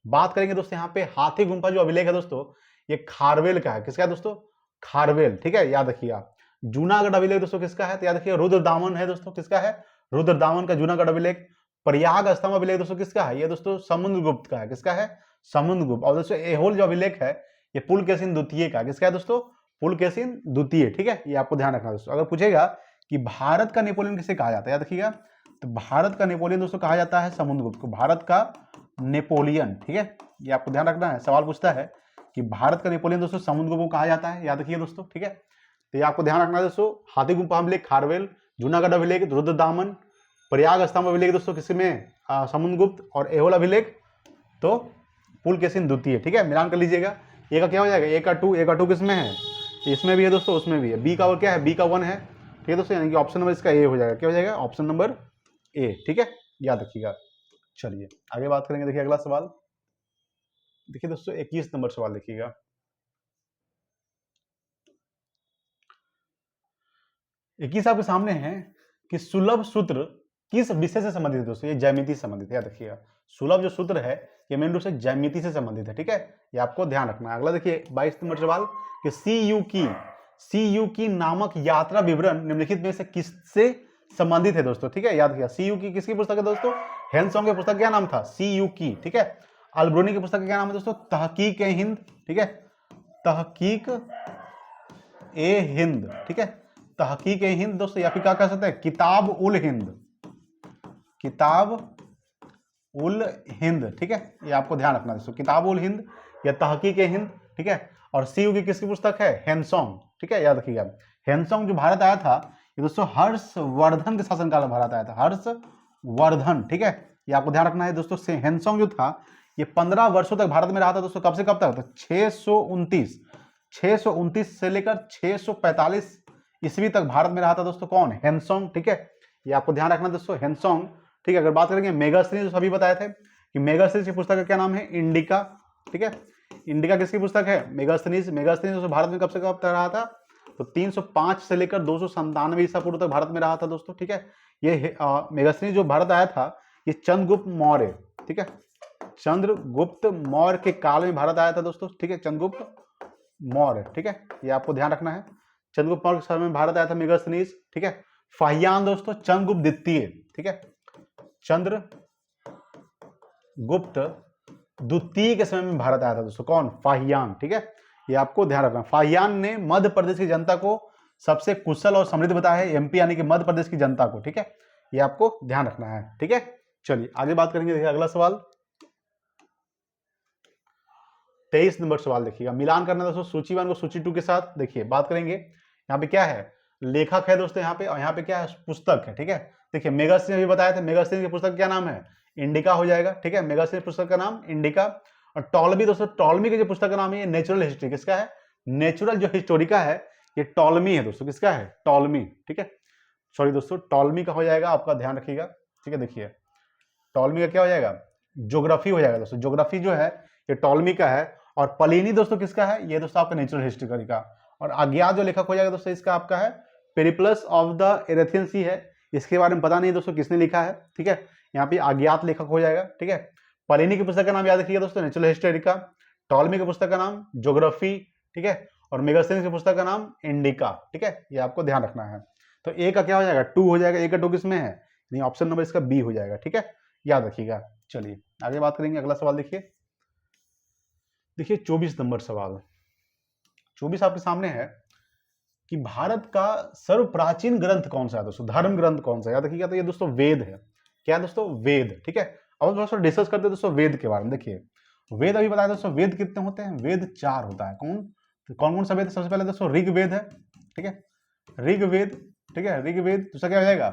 S1: बात करेंगे दोस्तों यहाँ पे हाथी गुम्फा जो अभिलेख है दोस्तों ये खारवेल का है। किसका है दोस्तों? खारवेल, ठीक है, याद रखिएगा। जूनागढ़ अभिलेख दोस्तों किसका है? तो याद रखिए रुद्रदामन है दोस्तों। किसका है? रुद्रदामन का जूनागढ़ अभिलेख। प्रयाग स्तंभ अभिलेख दोस्तों किसका है? ये दोस्तों समुद्रगुप्त का है। किसका है? समुद्रगुप्त। और दोस्तों एहोल जो अभिलेख है ये पुलकेशिन द्वितीय का। किसका है दोस्तों? पुलकेशिन द्वितीय। ठीक है, ये आपको ध्यान रखना दोस्तों। अगर पूछेगा कि भारत का नेपोलियन किसे कहा जाता है, याद रखिएगा, तो भारत का नेपोलियन दोस्तों कहा जाता है समुद्रगुप्त को। भारत का नेपोलियन, ठीक है, ये आपको ध्यान रखना है। सवाल पूछता है कि भारत का नेपोलियन दोस्तों समुद्रगुप्त को कहा जाता है, याद रखिए दोस्तों। ठीक है, तो ये आपको ध्यान रखना है दोस्तों। हाथी गुम्फा अभिलेख खारवेल, जूनागढ़ अभिलेख रुद्रदामन, प्रयाग स्तंभ अभिलेख दोस्तों किसमें? समुद्रगुप्त। और एहोल अभिलेख तो पुलकेशिन द्वितीय। ठीक है, मिलान कर लीजिएगा। ए का क्या हो जाएगा? ए का 2 किसमें है? इसमें भी है दोस्तों, उसमें भी है। बी का क्या है? बी का 1 है। ठीक है दोस्तों, यानी कि ऑप्शन नंबर इसका ए हो जाएगा। क्या हो जाएगा? Option number A. ठीक है, याद रखिएगा। चलिए आगे बात करेंगे। देखिए अगला सवाल, देखिए दोस्तों 21 नंबर सवाल देखिएगा। 21 आपके सामने है कि सुलभ सूत्र किस विषय से संबंधित है दोस्तों? ये ज्यामिति से संबंधित है, याद रखिएगा। सुलभ जो सूत्र है ये मेन रूप से ज्यामिति से संबंधित है। ठीक है, ये आपको ध्यान रखना है। अगला देखिए 22 नंबर सवाल कि सी यू की नामक यात्रा विवरण निम्नलिखित में से किससे संबंधित है दोस्तों? ठीक है, याद रखिएगा। सी यू की किसकी पुस्तक है दोस्तों? हेनसोंग की पुस्तक क्या नाम था? सी यू की। ठीक है, अल्ब्रुनी की पुस्तक का क्या नाम है दोस्तों? तहकीक ए हिंद। ठीक है, तहकीक ए हिंद। ठीक है, तहकीक ए हिंद दोस्तों, या फिर क्या कह सकते हैं? किताब उल हिंद। किताब उल हिंद। ठीक है, ये आपको ध्यान रखना दोस्तों। किताब उल हिंद या तहकीक ए हिंद। ठीक है, और सी यू की किसकी पुस्तक है? हेनसोंग। ठीक है, याद रखिएगा। हेनसोंग जो भारत आया था ये दोस्तों हर्षवर्धन के शासनकाल में भारत आया था। हर्षवर्धन। ठीक है, ये आपको ध्यान रखना है दोस्तों। से हेनसोंग जो था ये 15 वर्षों तक भारत में रहा था दोस्तों। कब से कब तक? तो 629 से लेकर 645 ईस्वी तक भारत में रहा था दोस्तों। कौन? हेनसोंग। ठीक है, ये आपको ध्यान रखना दोस्तों, हेनसोंग। ठीक है, अगर बात करेंगे मेगास्थनीज, जो सभी बताए थे कि मेगास्थनीज की पुस्तक का क्या नाम है? इंडिका। ठीक है, इंडिका किसकी पुस्तक है? मेगास्थनीज। मेगास्थनीज दोस्तों भारत में कब से कब तक रहा था? तो 305 से लेकर 297 ईसा पूर्व तक भारत में रहा था दोस्तों। ठीक है, ये मेगास्थनीज जो भारत आया था ये चंद्रगुप्त मौर्य। ठीक है, चंद्रगुप्त मौर्य के काल में भारत आया था दोस्तों। ठीक है, चंद्रगुप्त मौर्य। ठीक है, ये आपको ध्यान रखना है। चंद्रगुप्त मौर्य के समय में भारत आया था मेगास्थनीज। ठीक है, फाहियान दोस्तों चंद्रगुप्त द्वितीय। ठीक है, चंद्रगुप्त द्वितीय के समय में भारत आया था दोस्तों। कौन? फाहियान। ठीक है, ये आपको ध्यान रखना। फाहियान ने मध्य प्रदेश की जनता को सबसे कुशल और समृद्ध बताया है। एमपी यानी कि मध्य प्रदेश की जनता को। ठीक है, ये आपको ध्यान रखना है। ठीक है, चलिए आगे बात करेंगे। देखिए अगला सवाल 23 नंबर सवाल देखिएगा। मिलान करना दोस्तों सूची 1 को सूची 2 के साथ। देखिए बात करेंगे यहाँ पे क्या है? लेखक है दोस्तों यहाँ पे, और यहाँ पे क्या है? पुस्तक है। ठीक है, देखिए मेगास्थनीज भी बताया था। मेगास्थनीज की पुस्तक का क्या नाम है? इंडिका हो जाएगा। ठीक है, मेगास्थनीज पुस्तक का नाम इंडिका। और टॉलमी दोस्तों, टॉलमी की जो पुस्तक का नाम है ये नेचुरल हिस्ट्री। किसका है? नेचुरल जो हिस्टोरिका है ये टॉलमी है दोस्तों। किसका है? टॉलमी। ठीक है, सॉरी दोस्तों, टॉलमी का हो जाएगा, आपका ध्यान रखिएगा। ठीक है, देखिए टॉलमी का क्या हो जाएगा? ज्योग्राफी हो जाएगा दोस्तों। ज्योग्राफी जो है ये टॉलमी का है। और प्लिनी दोस्तों किसका है? ये दोस्तों आपका नेचुरल हिस्ट्री का। और अज्ञात जो लेखक हो जाएगा दोस्तों इसका आपका है पेरिप्लस ऑफ द एरेथियन सी है। इसके बारे में पता नहीं दोस्तों किसने लिखा है। ठीक है, यहाँ पे अज्ञात लेखक हो जाएगा। ठीक है, प्लिनी की पुस्तक का नाम याद रखिएगा दोस्तों नेचुरल हिस्टोरिका। टॉलमी की पुस्तक का नाम ज्योग्राफी। ठीक है, और मेगास्थनीज की पुस्तक का नाम इंडिका। ठीक है, ये आपको ध्यान रखना है। तो ए का क्या हो जाएगा? 2 हो जाएगा। ए का 2 किसमें है? नहीं, ऑप्शन नंबर इसका बी हो जाएगा। ठीक है, याद रखिएगा। चलिए आगे बात करेंगे। अगला सवाल देखिए 24 नंबर सवाल। 24 आपके सामने है कि भारत का सर्व प्राचीन ग्रंथ कौन सा है दोस्तों? धर्म ग्रंथ कौन सा है? याद रखिएगा। तो ये दोस्तों वेद है। क्या है दोस्तों? वेद। ठीक है, अब दोस्तों डिस्कस करते हैं दोस्तों वेद के बारे में। देखिए वेद अभी बताया दोस्तों, वेद कितने होते हैं? वेद 4 होता है। कौन कौन सा वेद? सबसे पहले दोस्तों ऋग्वेद है। ठीक है, ऋग्वेद। ठीक है, ऋग्वेद। दूसरा क्या हो जाएगा?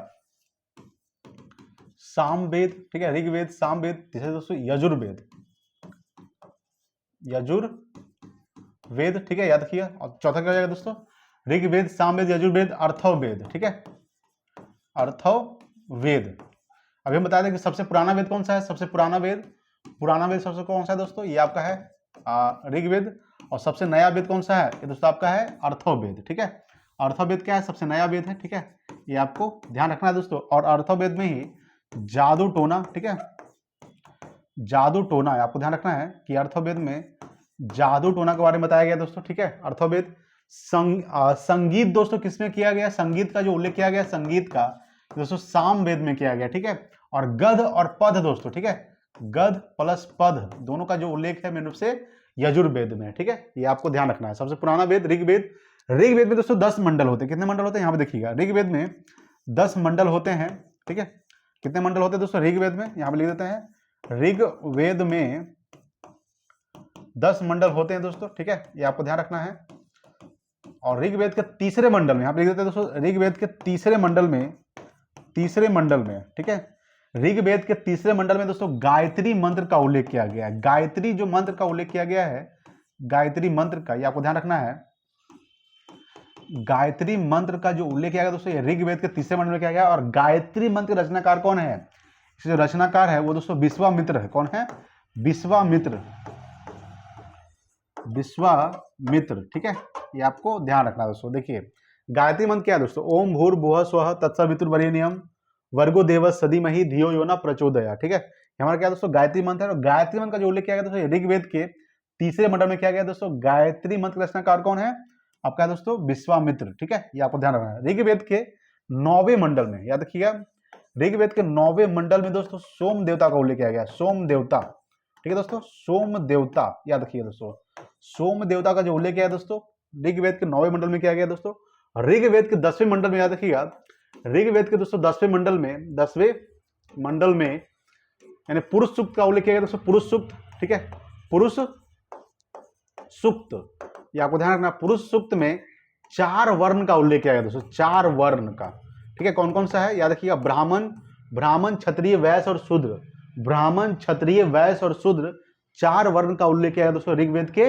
S1: सामवेद। ठीक है, ऋग्वेद, सामवेद। तीसरा दोस्तों यजुर्वेद। यजुर्वेद। ठीक है, याद रखिए। और चौथा क्या हो जाएगा दोस्तों? ऋग्वेद, सामवेद, यजुर्वेद, अर्थववेद। ठीक है, अर्थववेद। अभी हम बता दें कि सबसे पुराना वेद कौन सा है? सबसे पुराना वेद सबसे कौन सा है दोस्तों? ये आपका है ऋग्वेद। और सबसे नया वेद कौन सा है? ये दोस्तों आपका है अर्थववेद। ठीक है, अर्थववेद क्या है? सबसे नया वेद है। ठीक है, ये आपको ध्यान रखना है दोस्तों। और अर्थववेद में ही जादू टोना। ठीक है, जादू टोना आपको ध्यान रखना है कि अर्थववेद में जादू टोना के बारे में बताया गया दोस्तों। ठीक है, अर्थववेद। संगीत दोस्तों किसमें किया गया? संगीत का जो उल्लेख किया गया संगीत का दोस्तों सामवेद में किया गया। ठीक है, और गध और पद दोस्तों, ठीक है, गध प्लस पद दोनों का जो उल्लेख है मेन रूप से यजुर्वेद में, ठीक है, ये आपको ध्यान रखना है। सबसे पुराना वेद ऋग्वेद। ऋग्वेद में दोस्तों 10 मंडल होते हैं। कितने मंडल होते हैं यहाँ पे देखिएगा, ऋग्वेद में 10 मंडल होते हैं, ठीक है। कितने मंडल होते हैं दोस्तों ऋग्वेद में, यहाँ पे लिख देते हैं, ऋग्वेद में 10 मंडल होते हैं दोस्तों, ठीक है, ये आपको ध्यान रखना है। और ऋग्वेद के तीसरे मंडल में, यहाँ पे लिख देते हैं दोस्तों, ऋग्वेद के तीसरे मंडल में, ठीक है, ऋग्वेद के तीसरे मंडल में दोस्तों गायत्री मंत्र का उल्लेख किया गया है। गायत्री जो मंत्र का उल्लेख किया गया है, गायत्री मंत्र का, ये आपको ध्यान रखना है। गायत्री मंत्र का जो उल्लेख किया गया दोस्तों, ये ऋग्वेद के तीसरे मंडल में किया गया। और गायत्री मंत्र के रचनाकार कौन है, इसके जो रचनाकार है वो दोस्तों विश्वामित्र है। कौन है, विश्वामित्र, विश्वामित्र, ठीक है, ये आपको ध्यान रखना है दोस्तों। देखिए गायत्री मंत्र क्या है दोस्तों, ओम भूर्भुवः स्वः तत्सवितुर्वरेण्यम वर्गो देवस्य धीमहि धियो यो न प्रचोदयात्, ठीक है, हमारा क्या दोस्तों गायत्री मंत्र है। और गायत्री मंत्र का जो उल्लेख किया गया दोस्तों ऋग्वेद के तीसरे मंडल में किया गया दोस्तों। गायत्री मंत्र रचनाकार कौन है आपका दोस्तों, विश्वामित्र, ठीक है, ये आपको ध्यान रखना है। ऋग्वेद के 9वें मंडल में, याद रखिएगा, ऋग्वेद के 9वें मंडल में दोस्तों सोम देवता का उल्लेख किया गया, सोम देवता, ठीक है दोस्तों, सोम देवता, याद रखिएगा दोस्तों, सोम देवता का जो उल्लेख किया है दोस्तों ऋग्वेद के 9वें मंडल में किया गया दोस्तों। ऋग्वेद के 10वें मंडल में, याद रखिएगा, ऋग्वेद के दोस्तों 10वें मंडल में यानी पुरुष सूक्त का उल्लेख किया गया दोस्तों, पुरुष सूक्त, ठीक है, पुरुष सूक्त, ये आपको ध्यान रखना। पुरुष सूक्त में 4 वर्ण का उल्लेख किया गया दोस्तों, 4 वर्ण का, ठीक है, कौन कौन सा है, याद रखिएगा, ब्राह्मण क्षत्रिय वैश्य और शूद्र, ब्राह्मण क्षत्रिय वैश्य और शूद्र 4 वर्ण का उल्लेख किया गया दोस्तों ऋग्वेद के,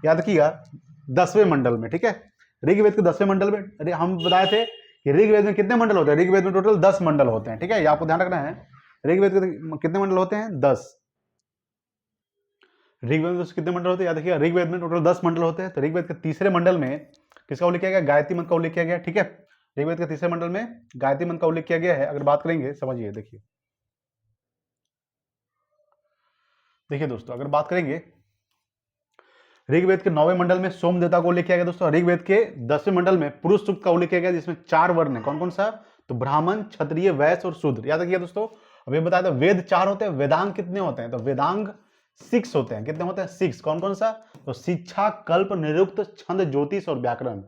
S1: याद रखिएगा, 10वें मंडल में, ठीक है, ऋग्वेद के 10वें मंडल में। हम बताए थे कि ऋग्वेद में कितने मंडल होते हैं, ऋग्वेद में टोटल 10 मंडल होते हैं, ठीक है, ये आपको ध्यान रखना है। ऋग्वेद के कितने मंडल होते हैं, 10। ऋग्वेद में कितने मंडल होते हैं, याद रखिएगा, ऋग्वेद में टोटल 10 मंडल होते हैं। तो ऋग्वेद के तीसरे मंडल में किसका उल्लेख किया गया, गायत्री मंत्र का उल्लेख किया गया, ठीक है, ऋग्वेद के तीसरे मंडल में गायत्री मंत्र का उल्लेख किया गया है। अगर बात करेंगे, समझिए, देखिए दोस्तों, अगर बात करेंगे ऋग्वेद के 9वें मंडल में सोम देवता को उल्लेख किया गया दोस्तों। ऋग्वेद के 10वें मंडल में पुरुष सूक्त का उल्लेख किया गया, जिसमें 4 वर्ण है, कौन कौन सा, तो ब्राह्मण क्षत्रिय वैश्य और शूद्र, याद रखिए दोस्तों। अभी बताया था वेद 4 होते हैं, वेदांग कितने होते हैं, तो वेदांग 6 होते हैं। कितने होते हैं, 6। कौन कौन सा, तो शिक्षा, कल्प, निरुक्त, छंद, ज्योतिष और व्याकरण।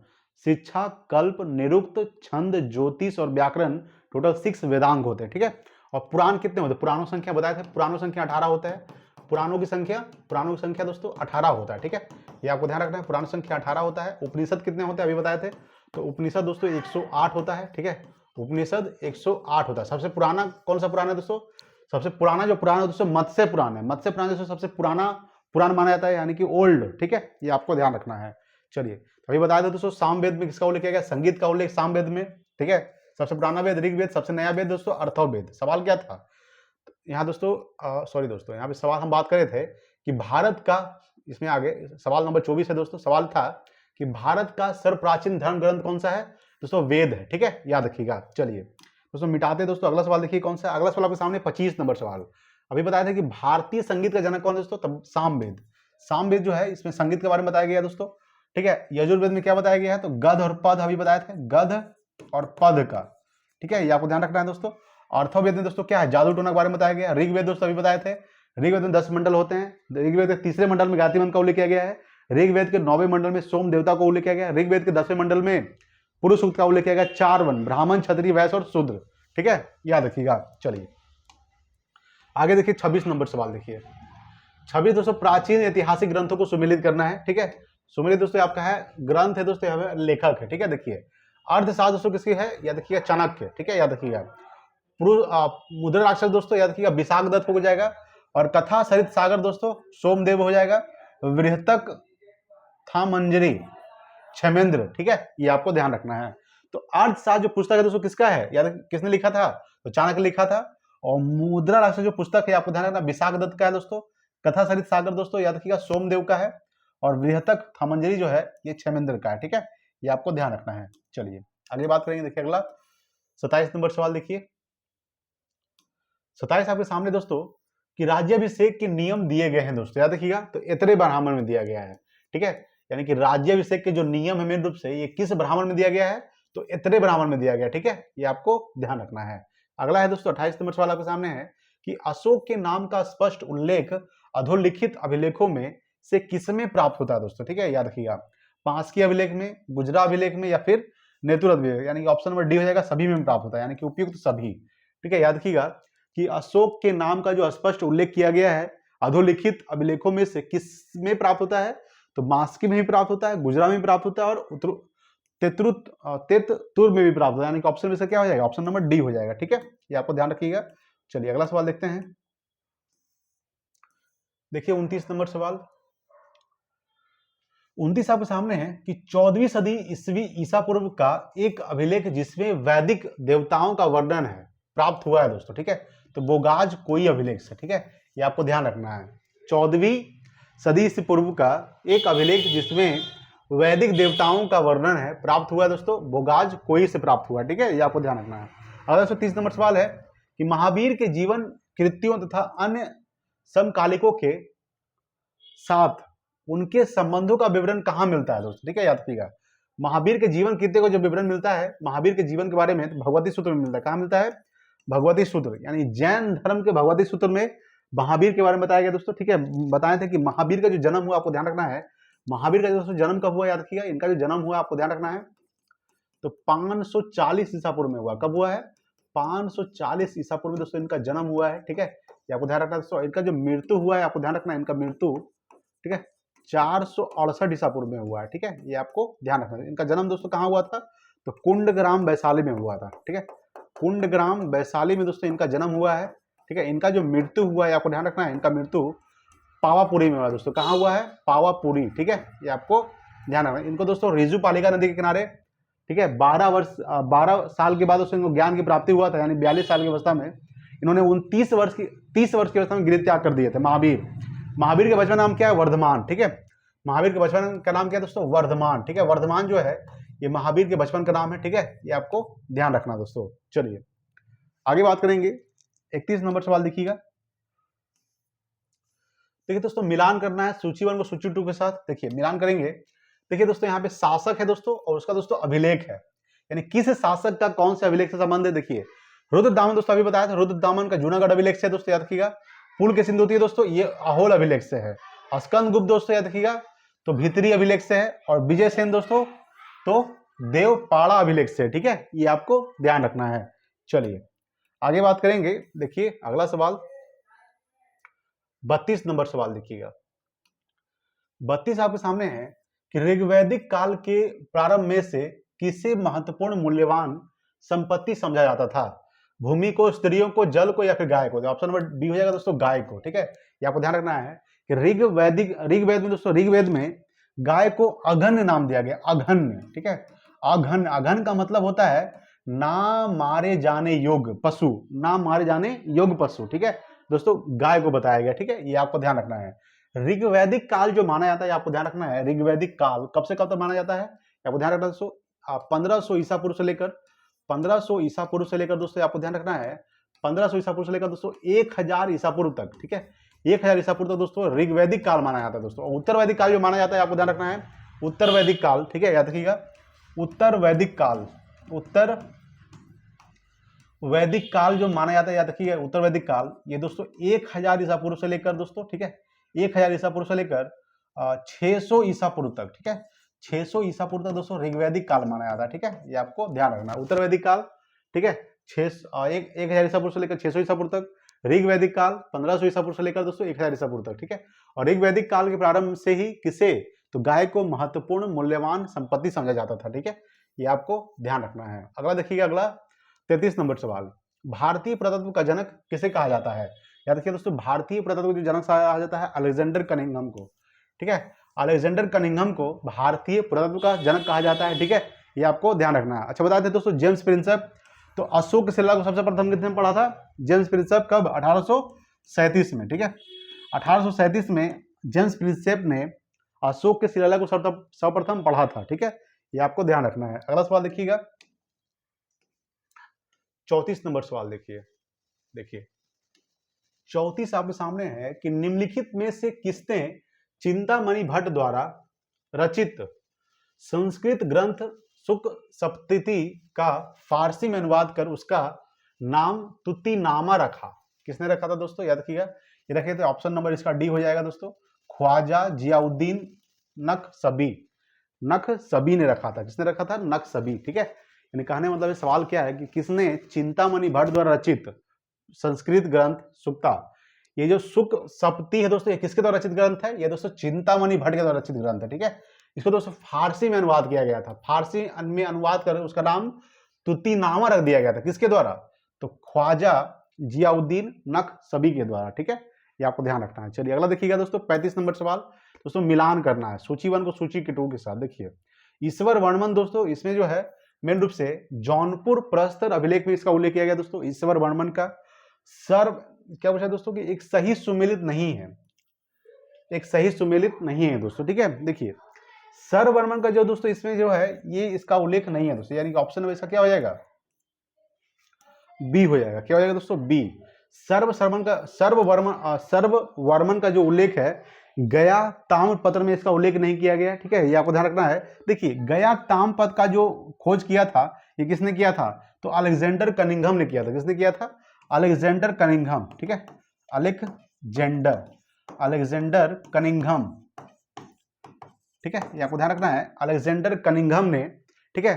S1: शिक्षा, कल्प, निरुक्त, छंद, ज्योतिष और व्याकरण, टोटल 6 वेदांग होते हैं, ठीक है। और पुराण कितने होते हैं, पुराणों संख्या बताए थे, पुराणों संख्या 18 होता है। पुराणों की संख्या दोस्तों 18 होता है, ठीक है, ये आपको ध्यान रखना है, पुराण संख्या 18 होता है। उपनिषद कितने होते हैं, अभी बताए थे, तो उपनिषद दोस्तों 108 होता है, ठीक है, उपनिषद 108 होता है। सबसे पुराना कौन सा पुराण है दोस्तों, सबसे पुराना जो पुराण है दोस्तों मत्स्य पुराण है। मत्स्य पुराण दोस्तों सबसे पुराना पुराण माना जाता है, यानी कि ओल्ड, ठीक है, ये आपको ध्यान रखना है। चलिए, अभी बताया था दोस्तों सामवेद में किसका उल्लेख किया गया, संगीत का उल्लेख सामवेद में, ठीक है। सबसे पुराना वेद ऋग्वेद, सबसे नया वेद दोस्तों अर्थववेद। सवाल क्या था यहाँ दोस्तों, सॉरी दोस्तों, यहाँ पे सवाल हम बात कर रहे थे कि भारत का, इसमें आगे सवाल नंबर 24 है दोस्तों। सवाल था कि भारत का सर्वप्राचीन धर्म ग्रंथ कौन सा है, दोस्तों वेद है, ठीक है, याद रखिएगा। चलिए दोस्तों मिटाते दोस्तों, अगला सवाल देखिए कौन सा है। अगला सवाल आपके सामने 25 नंबर सवाल। अभी बताया था कि भारतीय संगीत का जनक कौन है दोस्तों, तब सामवेद। सामवेद जो है इसमें संगीत के बारे में बताया गया दोस्तों, ठीक है। यजुर्वेद में क्या बताया गया है, तो गध और पद अभी बताए थे, गध और पद का, ठीक है, ये आपको ध्यान रखना है दोस्तों। अर्थववेद में दोस्तों क्या है, जादू टोना के बारे में बताया गया। ऋग्वेद दोस्तों अभी बताए थे, ऋग्वेद में 10 मंडल होते हैं। ऋग्वेद के तीसरे मंडल में गायत्री मंत्र का उल्लेख किया गया है। ऋग्वेद के 9वें मंडल में सोम देवता को उल्लेख किया गया। ऋग्वेद के 10वें मंडल में पुरुष सूक्त का उल्लेख किया गया, 4 वर्ण, ब्राह्मण, क्षत्रिय, वैश्य और शूद्र, ठीक है, याद रखिएगा। चलिए आगे देखिए 26 नंबर सवाल देखिए। 26 दोस्तों प्राचीन ऐतिहासिक ग्रंथों को सुमेलित करना है, ठीक है। सुमेलित दोस्तों आपका है ग्रंथ है दोस्तों, यहाँ पे लेखक है, ठीक है। देखिए अर्थशास्त्र दोस्तों किसकी है, याद रखिएगा चाणक्य, ठीक है, याद रखिएगा। मुद्रा राक्षस दोस्तों याद रखिएगा विशाखदत्त हो जाएगा। और कथा सरित सागर दोस्तों सोमदेव हो जाएगा। वृहतक था मंजरी क्षेमेंद्र, ठीक है, ये आपको ध्यान रखना है। तो अर्थशास्त्र जो पुस्तक है दोस्तों किसका है, याद किसने लिखा था, तो चाणक्य लिखा था। और मुद्रा राक्षस जो पुस्तक है आपको ध्यान रखना विशाखदत्त का है दोस्तों। कथा सरित सागर दोस्तों याद रखिएगा सोमदेव का है। और वृहतक था मंजरी जो है ये क्षेमेंद्र का है, ठीक है, ये आपको ध्यान रखना है। चलिए अगली बात करेंगे, देखिए अगला 27 नंबर सवाल देखिए। 27 आपके सामने दोस्तों कि राज्याभिषेक के नियम दिए गए हैं दोस्तों, याद रखिएगा। तो इतरे ब्राह्मण में दिया गया है, ठीक है, यानी कि राज्याभिषेक के जो नियम है मेन रूप से ये किस ब्राह्मण में दिया गया है, तो इतरे ब्राह्मण में दिया गया, ठीक है, ये आपको ध्यान रखना है। अगला है दोस्तों 28 नंबर सवाल आपके सामने है कि अशोक के नाम का स्पष्ट उल्लेख अधोलिखित अभिलेखों में से किसमें प्राप्त होता है दोस्तों, ठीक है, याद रखिएगा, पांसकी अभिलेख में, गुजरा अभिलेख में, या फिर नेतुर अभिलेख, यानी कि ऑप्शन नंबर डी हो जाएगा, सभी में प्राप्त होता है, यानी कि उपयुक्त सभी, ठीक है। याद रखिएगा कि अशोक के नाम का जो स्पष्ट उल्लेख किया गया है अधोलिखित अभिलेखों में से किस में प्राप्त होता है, तो मास्की में भी प्राप्त होता है, गुजरा में भी प्राप्त होता है, और तेतुर में भी प्राप्त होता है, यानी कि ऑप्शन में से क्या हो जाएगा, ऑप्शन नंबर डी हो जाएगा, ठीक है, ये आपको ध्यान रखिएगा। चलिए अगला सवाल देखते हैं। देखिए 29 नंबर सवाल, 29 आपके सामने है कि 14वीं सदी ईस्वी ईसा पूर्व का एक अभिलेख जिसमें वैदिक देवताओं का वर्णन है प्राप्त हुआ है दोस्तों, ठीक है, तो बोगाज कोई अभिलेख से, ठीक है, ये आपको ध्यान रखना है। 14वीं सदी ईसा पूर्व का एक अभिलेख जिसमें वैदिक देवताओं का वर्णन है प्राप्त हुआ है दोस्तों, बोगाज कोई से प्राप्त हुआ है, ठीक है, ये आपको ध्यान रखना है। अगला 130 नंबर सवाल है कि महावीर के जीवन कृत्यों तथा अन्य समकालिकों के साथ उनके संबंधों का विवरण कहां मिलता है दोस्तों, ठीक है, याद रखिएगा। महावीर के जीवन कृत्य को जो विवरण मिलता है महावीर के जीवन के बारे में, तो भगवती सूत्र में मिलता है। कहां मिलता है, भगवती सूत्र, यानी जैन धर्म के भगवती सूत्र में महावीर के बारे में बताया गया दोस्तों, ठीक है। बताए थे कि महावीर का जो जन्म हुआ, आपको ध्यान रखना है, महावीर का दोस्तों जन्म कब हुआ, याद रखिएगा, इनका जो जन्म हुआ आपको ध्यान रखना है, तो 540 ईसा पूर्व में हुआ। कब हुआ है, 540 ईसा पूर्व में दोस्तों इनका जन्म हुआ है, ठीक है, ये आपको ध्यान रखना है दोस्तों। इनका जो मृत्यु हुआ है आपको ध्यान रखना है, इनका मृत्यु, ठीक है, 468 ईसा पूर्व में हुआ है, ठीक है, ये आपको ध्यान रखना है। इनका जन्म दोस्तों कहाँ हुआ था, तो कुंडग्राम वैशाली में हुआ था, ठीक है, कुंडग्राम वैशाली में दोस्तों इनका जन्म हुआ है, ठीक है। इनका जो मृत्यु हुआ है आपको ध्यान रखना है, इनका मृत्यु पावापुरी में हुआ दोस्तों। कहाँ हुआ है, पावापुरी, ठीक है, ये आपको ध्यान रखना है। इनको दोस्तों रिजू पालिका नदी के किनारे, ठीक है, 12 साल के बाद दोस्तों इनको ज्ञान की प्राप्ति हुआ था, यानी 42 साल की अवस्था में इन्होंने 30 वर्ष की अवस्था में गृह त्याग कर दिए थे। महावीर के बचपन नाम क्या है, वर्धमान, ठीक है, महावीर के बचपन का नाम क्या है दोस्तों, वर्धमान, ठीक है, वर्धमान जो है ये महावीर के बचपन का नाम है, ठीक है, ये आपको ध्यान रखना दोस्तों। चलिए आगे बात करेंगे, 31 नंबर सवाल देखिएगा। देखिए दोस्तों मिलान करना है सूची 1 को सूची 2 के साथ, देखिए मिलान करेंगे। देखिए दोस्तों यहाँ पे शासक है दोस्तों और उसका दोस्तों अभिलेख है, यानी किस शासक का कौन से अभिलेख से संबंध है। देखिए रुद्रदामन दोस्तों अभी बताया था, रुद्रदामन का जूनागढ़ अभिलेख से दोस्तों, याद रखिएगा। पुल सिंधुती दोस्तों ये अहोल अभिलेख से है। स्कंदगुप्त दोस्तों याद रखिएगा तो भीतरी अभिलेख से है, और विजय सेन दोस्तों तो देवपाड़ा अभिलेख से, ठीक है, ये आपको ध्यान रखना है। चलिए आगे बात करेंगे। देखिए अगला सवाल 32 नंबर सवाल देखिएगा। 32 आपके सामने है कि ऋग्वैदिक काल के प्रारंभ में से किसे महत्वपूर्ण मूल्यवान संपत्ति समझा जाता था, भूमि को, स्त्रियों को, जल को, या फिर गाय को। तो ऑप्शन नंबर डी हो जाएगा दोस्तों, गाय को, ठीक है, ये आपको ध्यान रखना है कि ऋग्वेद में दोस्तों, ऋग्वेद में गाय को अघन्य नाम दिया गया, अघन्य, ठीक है, अघन का मतलब होता है ना मारे जाने योग्य पशु, ना मारे जाने योग्य पशु, ठीक है दोस्तों, गाय को बताया गया, ठीक है, ये आपको ध्यान रखना है। ऋग्वैदिक काल जो माना जाता है आपको ध्यान रखना है, ऋग्वैदिक काल कब से कब तक माना जाता है आपको ध्यान रखना है दोस्तों, 1500 ईसा पूर्व से लेकर 1500 ईसा पूर्व से लेकर दोस्तों आपको ध्यान रखना है 1500 ईसा पूर्व से लेकर दोस्तों 1000 ईसा पूर्व तक, ठीक है, 1000 ईसा पूर्व तक दोस्तों ऋग्वैदिक काल माना जाता है दोस्तों। उत्तर वैदिक काल जो माना जाता है आपको ध्यान रखना है, उत्तर वैदिक काल, ठीक है, याद रखिएगा, उत्तर वैदिक काल जो माना जाता है, याद रखिएगा, उत्तर वैदिक काल ये दोस्तों 1000 ईसा पूर्व से लेकर दोस्तों, ठीक है, 1000 ईसा पूर्व से लेकर 600 ईसा पूर्व तक, ठीक है, 600 ईसा पूर्व तक दोस्तों ऋग्वैदिक काल माना जाता है, ठीक है, ये आपको ध्यान रखना है। उत्तर वैदिक काल, ठीक है, 1000 ईसा पूर्व से लेकर 600 ईसा पूर्व तक, ऋग्वैदिक काल 1500 ईसा पूर्व से लेकर दोस्तों 1000 ईसा पूर्व तक, ठीक है, और ऋग्वैदिक काल के प्रारंभ से ही किसे, तो गाय को महत्वपूर्ण मूल्यवान संपत्ति समझा जाता था, ठीक है, ये आपको ध्यान रखना है। अगला देखिएगा, अगला 33 नंबर सवाल, भारतीय पुरातत्व का जनक किसे कहा जाता है। याद रखिए दोस्तों, भारतीय पुरातत्व जो जनक कहा जाता है अलेक्जेंडर कनिंघम को, ठीक है, अलेक्जेंडर कनिंघम को भारतीय पुरातत्व का जनक कहा जाता है, ठीक है, ये आपको ध्यान रखना है। अच्छा बता दें दोस्तों, जेम्स प्रिंसेप, तो अशोक की शिला को सबसे प्रथम किसने पढ़ा था, जेम्स प्रिंसेप, कब, 1837 में, ठीक है, 1837 में जेम्स प्रिंसेप ने अशोक के शिला को सर्वप्रथम पढ़ा था, ठीक है, ये आपको ध्यान रखना है। अगला सवाल देखिएगा, 34 नंबर सवाल देखिए 34 आपके सामने है कि निम्नलिखित में से किसने चिंतामणि भट्ट द्वारा रचित संस्कृत ग्रंथ सुख सप्तति का फारसी में अनुवाद कर उसका नाम तुतीनामा रखा। किसने रखा था दोस्तों, याद कीजिएगा, ये रखे थे। ऑप्शन नंबर इसका डी हो जाएगा दोस्तों, ख्वाजा जियाउद्दीन नक्शबी। नक्शबी ने रखा था। किसने रखा था, नक्शबी। ठीक है, यानी कहने मतलब ये सवाल क्या है कि किसने चिंतामणि भट्ट द्वारा रचित संस्कृत ग्रंथ सुक्ता, ये जो सुक सप्ती है दोस्तों, ये किसके द्वारा रचित ग्रंथ है, ये दोस्तों चिंतामणि भट्ट के द्वारा रचित ग्रंथ है। ठीक है, इसको दोस्तों फारसी में अनुवाद किया गया था। फारसी में अनुवाद कर उसका नाम तुतीनामा रख दिया गया था। किसके द्वारा, तो ख्वाजा जियाउद्दीन नक्शबी के द्वारा। ठीक है, ये आपको ध्यान रखना है। चलिए अगला देखिएगा दोस्तों, 35 नंबर सवाल। दोस्तों मिलान करना है सूची 1 को सूची 2 के साथ। देखिए ईश्वर वर्मन दोस्तों, इसमें जो है मेन रूप से जौनपुर प्रस्तर अभिलेख में इसका उल्लेख किया गया दोस्तों। ईश्वर वर्मन का सर्व क्या पूछा दोस्तों कि एक सही सुमेलित नहीं है, एक सही सुमेलित नहीं है दोस्तों। ठीक है, देखिए सर्ववर्मन का जो दोस्तों इसमें जो है ये इसका उल्लेख नहीं है दोस्तों, यानी कि ऑप्शन में इसका क्या हो जाएगा, बी हो जाएगा। क्या हो जाएगा दोस्तों, बी। सर्ववर्मन का जो उल्लेख है गया ताम्रपत्र में इसका उल्लेख नहीं किया गया। ठीक है, ये आपको ध्यान रखना है। देखिए गया ताम्रपत्र का जो खोज किया था ये किसने किया था, तो अलेक्जेंडर कनिंघम ने किया था। किसने किया था, अलेक्जेंडर कनिंघम। ठीक है, अलेक्जेंडर कनिंघम। ठीक है, ये आपको ध्यान रखना है, अलेक्जेंडर कनिंघम ने। ठीक है,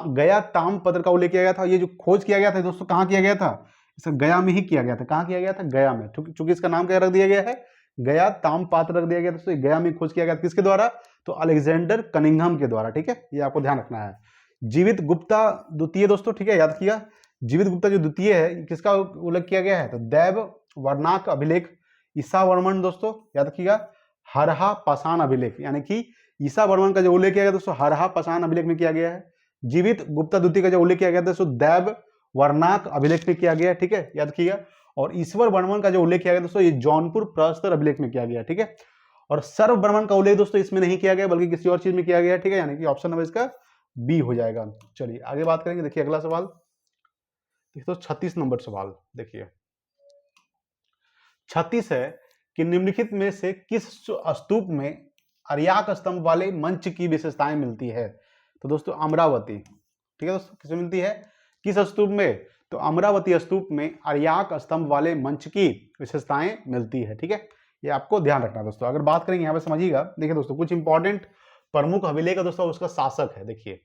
S1: गया ताम्रपत्र का उल्लेख किया गया था। ये जो खोज किया गया था दोस्तों कहाँ किया गया था, इसे गया में ही किया गया था। कहाँ किया गया था, गया में। चूंकि इसका नाम क्या रख दिया गया है, गया ताम्रपत्र रख दिया गया दोस्तों। गया में खोज किया गया था। किसके द्वारा, तो अलेक्जेंडर कनिंघम के द्वारा। ठीक है, ये आपको ध्यान रखना है। जीवित गुप्ता द्वितीय दोस्तों, ठीक है, याद किया। जीवित गुप्ता जो द्वितीय है किसका उल्लेख किया गया है, तो दैव वर्णाक अभिलेख ईसा वर्मन दोस्तों, याद किया। हरहा पाषाण अभिलेख, यानी कि ईसा वर्मन का जो उल्लेख किया गया दोस्तों हरहा पाषाण अभिलेख में किया गया है। जीवित गुप्ता द्वितीय का जो उल्लेख किया गया दोस्तों दैव वर्णाक अभिलेख में किया गया। ठीक है, याद किया। और ईश्वर वर्मन का जो उल्लेख किया गया दोस्तों ये जौनपुर प्रस्तर अभिलेख में किया गया। ठीक है, और सर्व वर्मन का उल्लेख दोस्तों इसमें नहीं किया गया बल्कि किसी और चीज में किया गया। ठीक है, यानी कि ऑप्शन नंबर इसका बी हो जाएगा। चलिए आगे बात करेंगे। देखिए अगला सवाल, देखिए तो 36 नंबर सवाल। देखिए 36 है कि निम्नलिखित में से किस स्तूप में अर्याक स्तंभ वाले मंच की विशेषताएं मिलती है, तो दोस्तों अमरावती। ठीक है दोस्तों, किसमें मिलती है, किस स्तूप में, तो अमरावती स्तूप में अर्याक स्तंभ वाले मंच की विशेषताएं मिलती है। ठीक है, ये आपको ध्यान रखना दोस्तों। अगर बात करेंगे यहाँ पे समझिएगा, देखिए दोस्तों कुछ इंपॉर्टेंट प्रमुख अभिलेख है दोस्तों, उसका शासक है। देखिए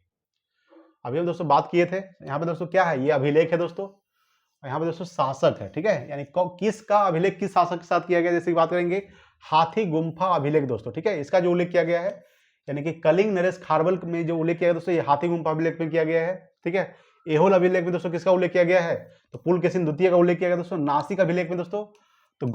S1: अभी हम दोस्तों बात किए थे, यहाँ पे दोस्तों क्या है, ये अभिलेख है दोस्तों, यहाँ पे दोस्तों शासक है। ठीक है, यानी किसका अभिलेख किस शासक के साथ किया गया, जैसे कि बात करेंगे हाथी गुम्फा अभिलेख दोस्तों। ठीक है, इसका जो उल्लेख किया गया है, यानी कि कलिंग नरेश खारवल में जो उल्लेख किया गया दोस्तों ये हाथी गुम्फा अभिलेख में किया गया है। ठीक है, एहोल अभिलेख में दोस्तों किसका उल्लेख किया गया है, तो पुलकेशिन द्वितीय का उल्लेख किया गया दोस्तों। नासिक अभिलेख में दोस्तों तो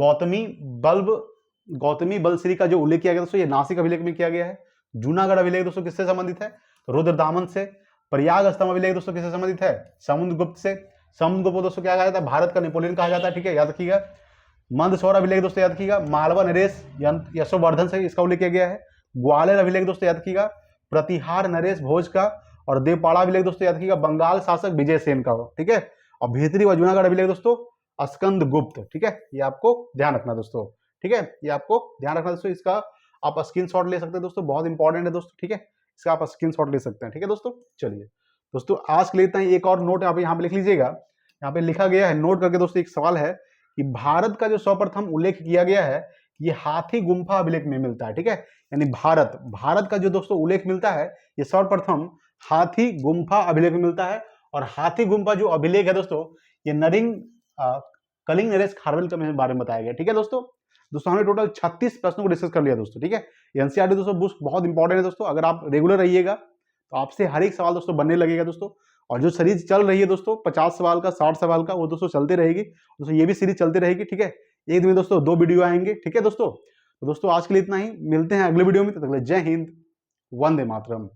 S1: गौतमी बलश्री का जो उल्लेख किया गया दोस्तों ये नासिक अभिलेख में किया गया है। जूनागढ़ अभिलेख दोस्तों किससे संबंधित है, तो रुद्रदामन से। प्रयाग स्तंभ अभिलेख दोस्तों किससे संबंधित है, समुद्रगुप्त से। समुद्रगुप्त दोस्तों क्या कहा जाता है, भारत का नेपोलियन कहा जाता है। ठीक है, याद रखिएगा। मंदसौर अभिलेख दोस्तों याद रखिएगा, मालवा नरेश यशोवर्धन से इसका उल्लेख किया गया है। ग्वालियर अभिलेख दोस्तों याद रखिएगा, प्रतिहार नरेश भोज का। और देवपाड़ा अभिलेख दोस्तों याद रखिएगा, बंगाल शासक विजय सेन का। ठीक है, और भीतरी व जूनागढ़ अभिलेख दोस्तों स्कंद गुप्त। ठीक है, ये आपको ध्यान रखना दोस्तों। ठीक है, ये आपको ध्यान रखना दोस्तों। इसका आप स्क्रीनशॉट ले सकते हैं दोस्तों, बहुत इंपॉर्टेंट है दोस्तों। ठीक है, इसका आप स्क्रीनशॉट ले सकते हैं। ठीक है दोस्तों, चलिए दोस्तों आज के लिए इतना ही। एक और नोट आप यहाँ पे लिख लीजिएगा, यहाँ पे लिखा गया है नोट करके दोस्तों, एक सवाल है कि भारत का जो सर्वप्रथम उल्लेख किया गया है ये हाथी गुम्फा अभिलेख में मिलता है। ठीक है, यानी भारत का जो दोस्तों उल्लेख मिलता है ये सर्वप्रथम हाथी गुम्फा अभिलेख में मिलता है। और हाथी गुम्फा जो अभिलेख है दोस्तों ये कलिंग नरेश खारवेल के बारे में बताया गया। ठीक है दोस्तों हमने टोटल 36 प्रश्नों को डिस्कस कर लिया दोस्तों। ठीक है, एनसीईआरटी दोस्तों बुक बहुत इंपॉर्टेंट है दोस्तों, अगर आप रेगुलर रहिएगा तो आपसे हर एक सवाल दोस्तों बनने लगेगा दोस्तों। और जो सीरीज चल रही है दोस्तों 50 सवाल का 60 सवाल का वो दोस्तों चलती रहेगी दोस्तों, ये भी सीरीज चलती रहेगी। ठीक है, एक दिन में दोस्तों 2 वीडियो आएंगे। ठीक है दोस्तों, तो दोस्तों आज के लिए इतना ही, मिलते हैं अगले वीडियो में। तब तक जय हिंद, वंदे मातरम।